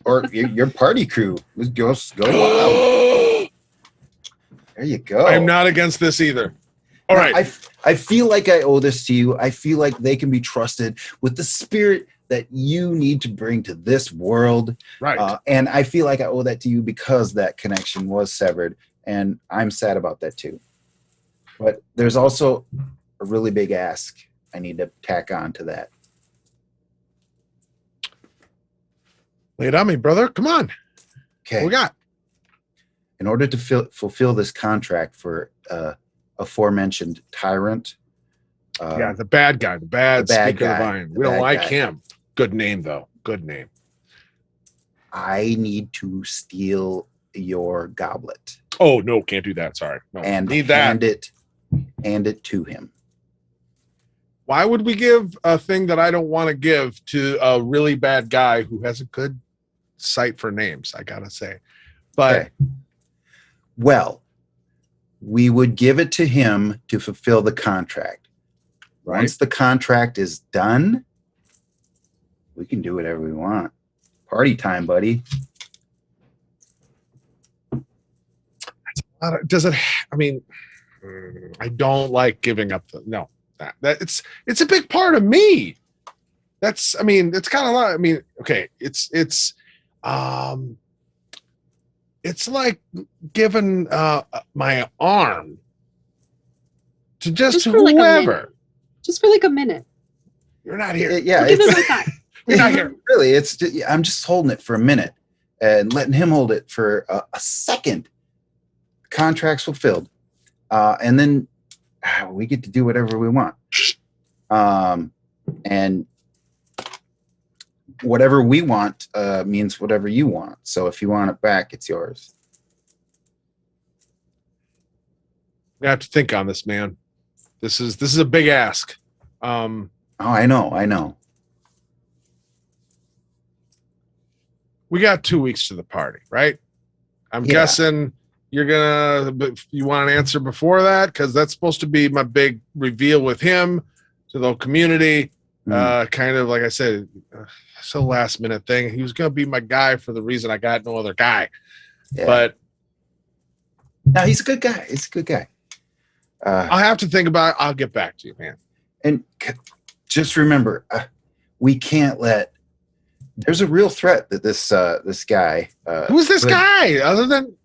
Or your party crew. Go wild. There you go. I'm not against this either. All right. I feel like I owe this to you. I feel like they can be trusted with the spirit that you need to bring to this world. Right. And I feel like I owe that to you because that connection was severed. And I'm sad about that too. But there's also a really big ask I need to tack on to that. Lay it on me, brother. Come on. Okay. What we got? In order to fulfill this contract for aforementioned tyrant. The bad guy, the bad speaker of Vine. We don't like him. Good name, though. Good name. I need to steal your goblet. Oh, no, can't do that. Sorry. No, and need that. Hand it to him. Why would we give a thing that I don't want to give to a really bad guy who has a good sight for names, I gotta say. But okay. Well, we would give it to him to fulfill the contract. Right. Once the contract is done, we can do whatever we want. Party time, buddy. Does it? I mean, I don't like giving up that it's a big part of me. It's kind of a lot. I mean, okay, it's like giving my arm to just whoever. Just for like a minute. You're not here. Yeah, Give him it's, a high five. You're not here. really, I'm just holding it for a minute and letting him hold it for a second. Contracts fulfilled. And then we get to do whatever we want. And whatever we want means whatever you want. So if you want it back, it's yours. I have to think on this, man. This is a big ask. Oh, I know. We got 2 weeks to the party, right? I'm Yeah. guessing you want an answer before that, because that's supposed to be my big reveal with him to the whole community. Kind of like I said, it's a last minute thing. He was gonna be my guy for the reason I got no other guy. Yeah. But no, he's a good guy. I'll have to think about it. I'll get back to you, man. And just remember, we can't let. There's a real threat that this guy. Who's this could- guy? Other than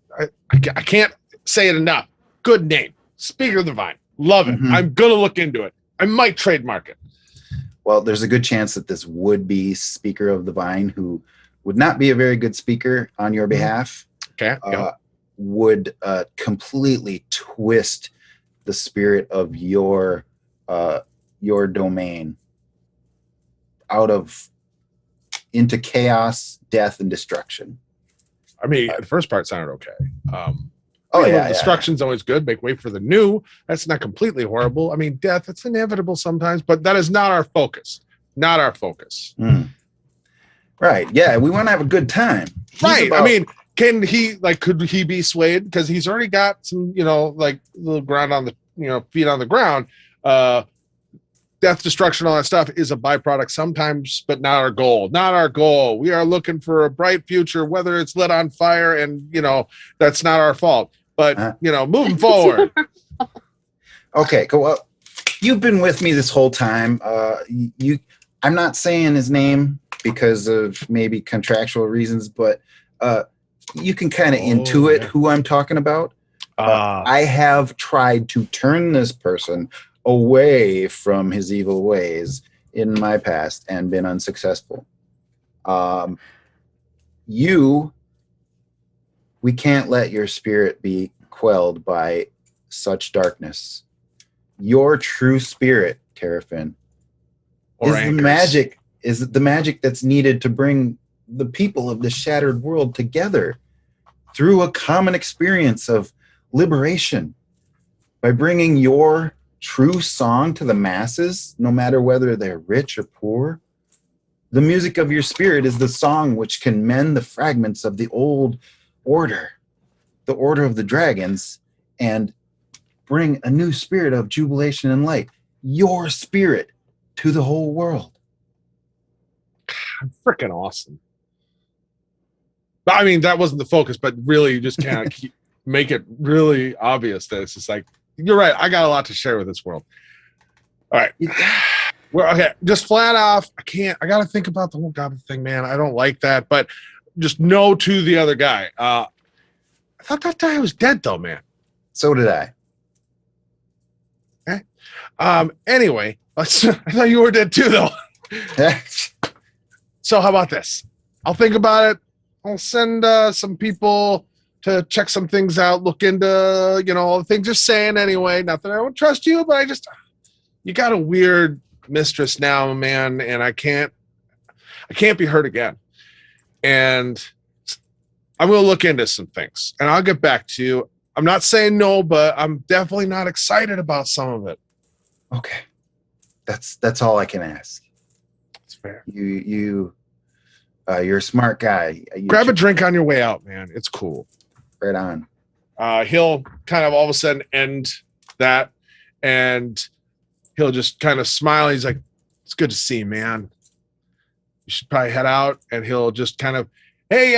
I can't say it enough. Good name, Speaker of the Vine. Love it. Mhm. I'm gonna look into it. I might trademark it. Well, there's a good chance that this would be Speaker of the Vine, who would not be a very good speaker on your behalf. Okay. Go. Would completely twist the spirit of your domain into chaos, death, and destruction. I mean, the first part sounded okay. Oh yeah, destruction's always good. Make way for the new. That's not completely horrible. I mean, death, it's inevitable sometimes, but that is not our focus. Not our focus. Right. Yeah, we want to have a good time. Right. I mean, could he be swayed? Because he's already got some, little ground on the, feet on the ground. Death, destruction, all that stuff is a byproduct sometimes, but not our goal. Not our goal. We are looking for a bright future, whether it's lit on fire, and that's not our fault. But moving forward. Okay, cool. Well, you've been with me this whole time. I'm not saying his name because of maybe contractual reasons, but you can kind of intuit who I'm talking about. I have tried to turn this person away from his evil ways in my past and been unsuccessful. We can't let your spirit be quelled by such darkness. Your true spirit, Terrafin, is the magic that's needed to bring the people of the shattered world together through a common experience of liberation. By bringing your true song to the masses, no matter whether they're rich or poor, the music of your spirit is the song which can mend the fragments of the old order, the order of the dragons, and bring a new spirit of jubilation and light, your spirit, to the whole world. Freaking awesome. But I mean, that wasn't the focus, but really you just can't make it really obvious that it's just like, you're right, I got a lot to share with this world. All right. Well, okay, just flat off, I got to think about the whole goblin thing, man. I don't like that, but just no to the other guy. I thought that guy was dead, though, man. So did I. Okay. Anyway, I thought you were dead, too, though. So how about this? I'll think about it. I'll send some people to check some things out, look into, all the things you're saying anyway. Not that I don't trust you, but you got a weird mistress now, man, and I can't be hurt again. And I'm going to look into some things, and I'll get back to you. I'm not saying no, but I'm definitely not excited about some of it. Okay. That's all I can ask. That's fair. You're a smart guy. Grab a drink on your way out, man. It's cool. Right on. He'll kind of all of a sudden end that, and he'll just kind of smile. He's like, "It's good to see you, man. You should probably head out." And he'll just kind of, "Hey,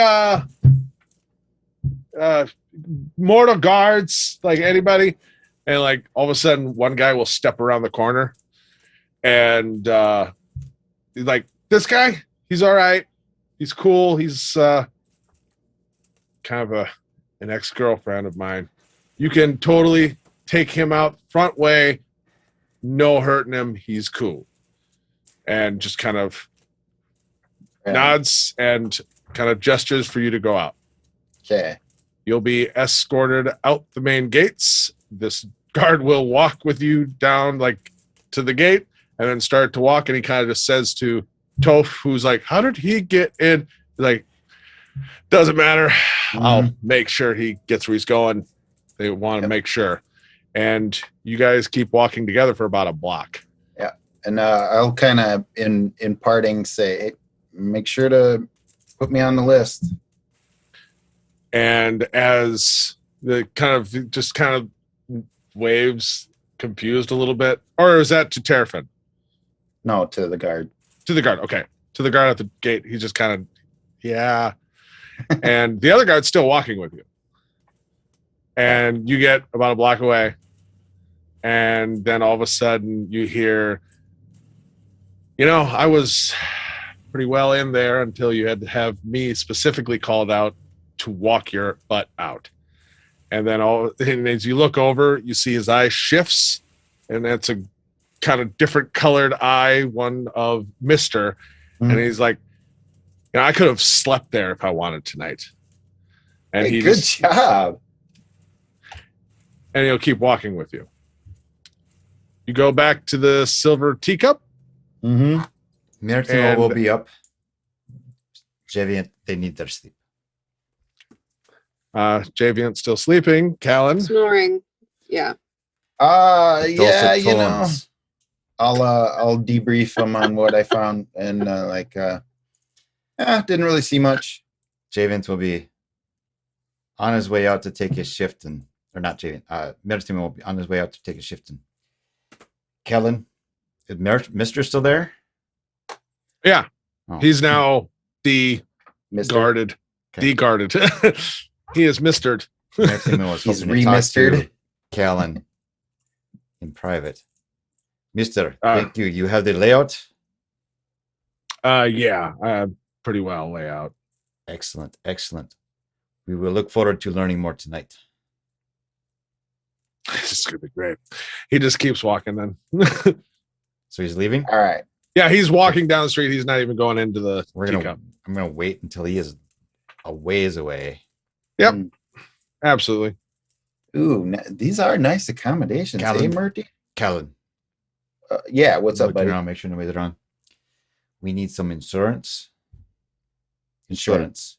mortal guards, like anybody?" And like all of a sudden, one guy will step around the corner, and he's like, "This guy, he's all right. He's cool. He's kind of an ex-girlfriend of mine. You can totally take him out front way. No hurting him. He's cool." and just kind of Right. nods and kind of gestures for you to go out. Okay. You'll be escorted out the main gates. This guard will walk with you down like to the gate and then start to walk. And he kind of just says to Toph, who's like, how did he get in? Like, doesn't matter. I'll make sure he gets where he's going. They want to make sure. And you guys keep walking together for about a block. Yeah. And I'll kind of in parting say, hey, make sure to put me on the list. And as the kind of waves confused a little bit, or is that to Triumphant? No, to the guard. To the guard, okay. To the guard at the gate, he's just kind of, yeah. And the other guard's still walking with you. And you get about a block away, and then all of a sudden you hear, I was pretty well in there until you had to have me specifically called out to walk your butt out. And then and as you look over, you see his eye shifts, and that's a kind of different colored eye, one of Mr. And he's like, I could have slept there if I wanted tonight. And hey, good job. And he'll keep walking with you. You go back to the silver teacup. Mertimo will be up. Javiant, they need their sleep. Javiant's still sleeping. Kalun. Snoring. Yeah. Yeah, Dulcet tones. I'll debrief them on what I found, and didn't really see much. Javiant will be on his way out to take his shift, or not Javiant. Mertimo will be on his way out to take his shift. And Kalun, is Mr. still there? Yeah, he's now Mr. guarded. Okay. De-guarded. He is mistered. Mertimo was He's hoping to talk to remistered. Kalun in private. Mister, thank you. You have the layout? Yeah, pretty well layout. Excellent, excellent. We will look forward to learning more tonight. This is gonna be great. He just keeps walking then. So he's leaving? All right. Yeah, he's walking down the street. He's not even going into the teacup. I'm gonna wait until he is a ways away. Yep. Absolutely. Ooh, these are nice accommodations. Kalun. Hey, Murty? Kalun. Yeah, what's up, Look buddy? around, make sure nobody's around. We need some insurance. Insurance.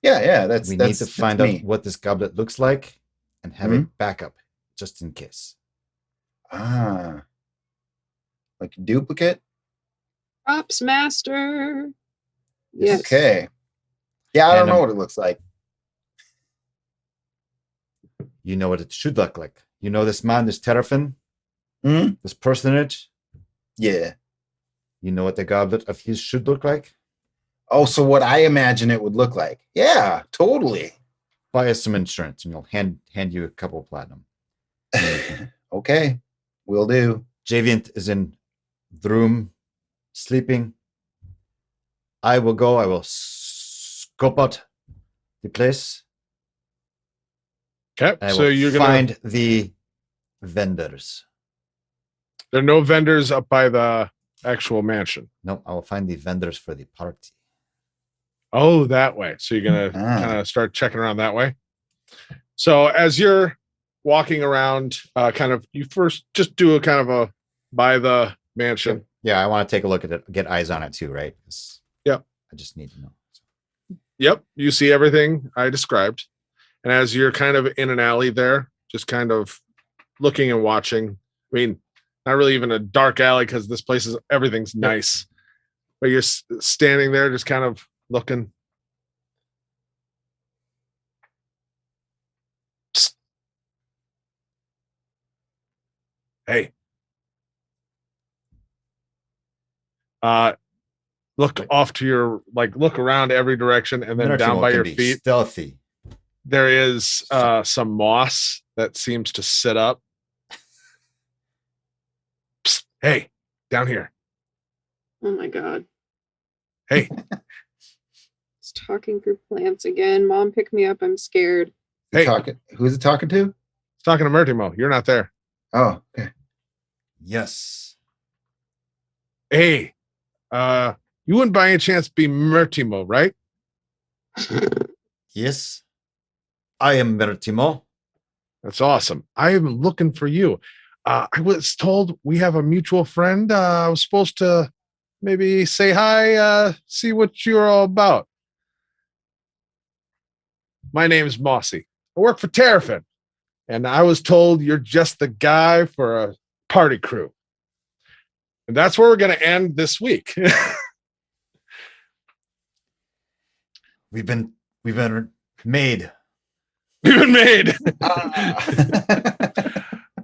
Yeah, that's We that's, need to that's find me. out what this goblet looks like and have a backup just in case. Like a duplicate? Props master. Yes. Okay. Yeah, I don't And, know what it looks like. You know what it should look like. You know this man, this Terrafin, Hmm? this personage. Yeah. You know what the goblet of his should look like. Oh, so what I imagine it would look like. Yeah, totally. Buy us some insurance, and you'll hand you a couple of platinum. Okay, will do. Javiant is in the room, sleeping. I will go. I will scope out the place. Okay, I so will you're gonna find the vendors. There are no vendors up by the actual mansion. No, I will find the vendors for the party. Oh, that way. So you're gonna kind of start checking around that way. So as you're walking around, you first just do a kind of a by the mansion. Yeah, I want to take a look at it, get eyes on it too, right? 'Cause Yep. I just need to know. Yep, you see everything I described. And as you're kind of in an alley there, just kind of looking and watching. I mean, not really even a dark alley because this place is everything's nice. But you're standing there just kind of looking. Psst. Hey. Look off to your, look around every direction and then down by your feet. Stealthy. There is some moss that seems to sit up. Psst, hey, down here. Oh my god. Hey. It's talking through plants again. Mom, pick me up. I'm scared. Hey. Who's it talking to? It's talking to Mertimo. You're not there. Oh, okay. Yes. Hey, you wouldn't by any chance be Mertimo, right? Yes, I am Bertimo. That's awesome. I am looking for you. I was told we have a mutual friend. I was supposed to maybe say hi, see what you're all about. My name's Mossy. I work for Triumphant, and I was told you're just the guy for a party crew. And that's where we're going to end this week. We've been made. We've been made.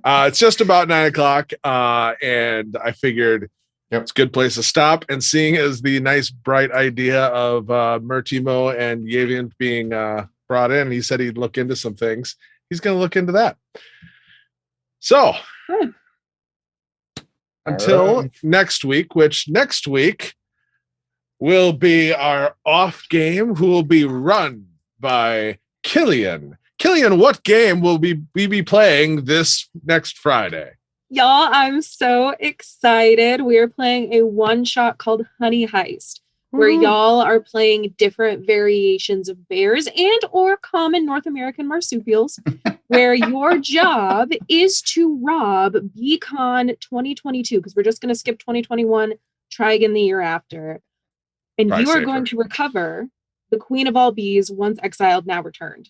Ah. It's just about 9:00, and I figured it's a good place to stop. And seeing as the nice, bright idea of Mertimo and Yavian being brought in, he said he'd look into some things. He's going to look into that. So, until next week, which next week will be our off game, who will be run by Killian. Killian, what game will we be playing this next Friday? Y'all, I'm so excited. We are playing a one-shot called Honey Heist, where y'all are playing different variations of bears and or common North American marsupials, where your job is to rob BCon 2022, because we're just going to skip 2021, try again the year after. And Probably you are safer. going to recover the queen of all bees, once exiled, now returned.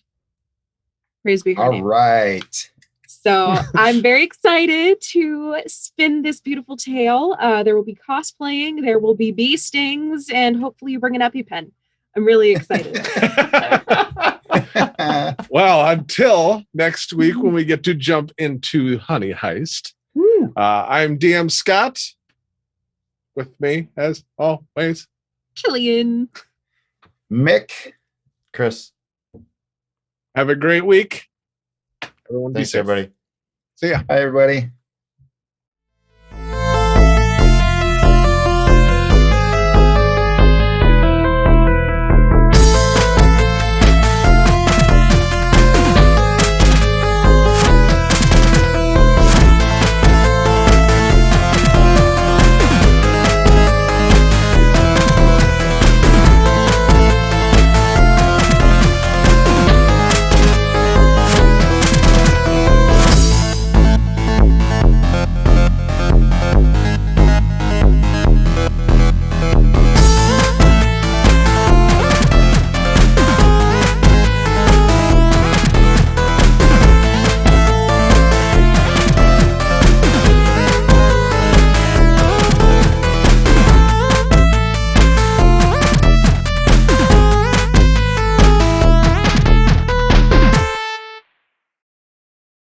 Praise be her All name. right. So I'm very excited to spin this beautiful tale. There will be cosplaying, there will be bee stings, and hopefully you bring an EpiPen. I'm really excited. Well, until next week when we get to jump into Honey Heist, I'm DM Scott. With me, as always, Killian. Mick. Chris, have a great week. Everyone be thanks safe. everybody. See ya. Hi, everybody.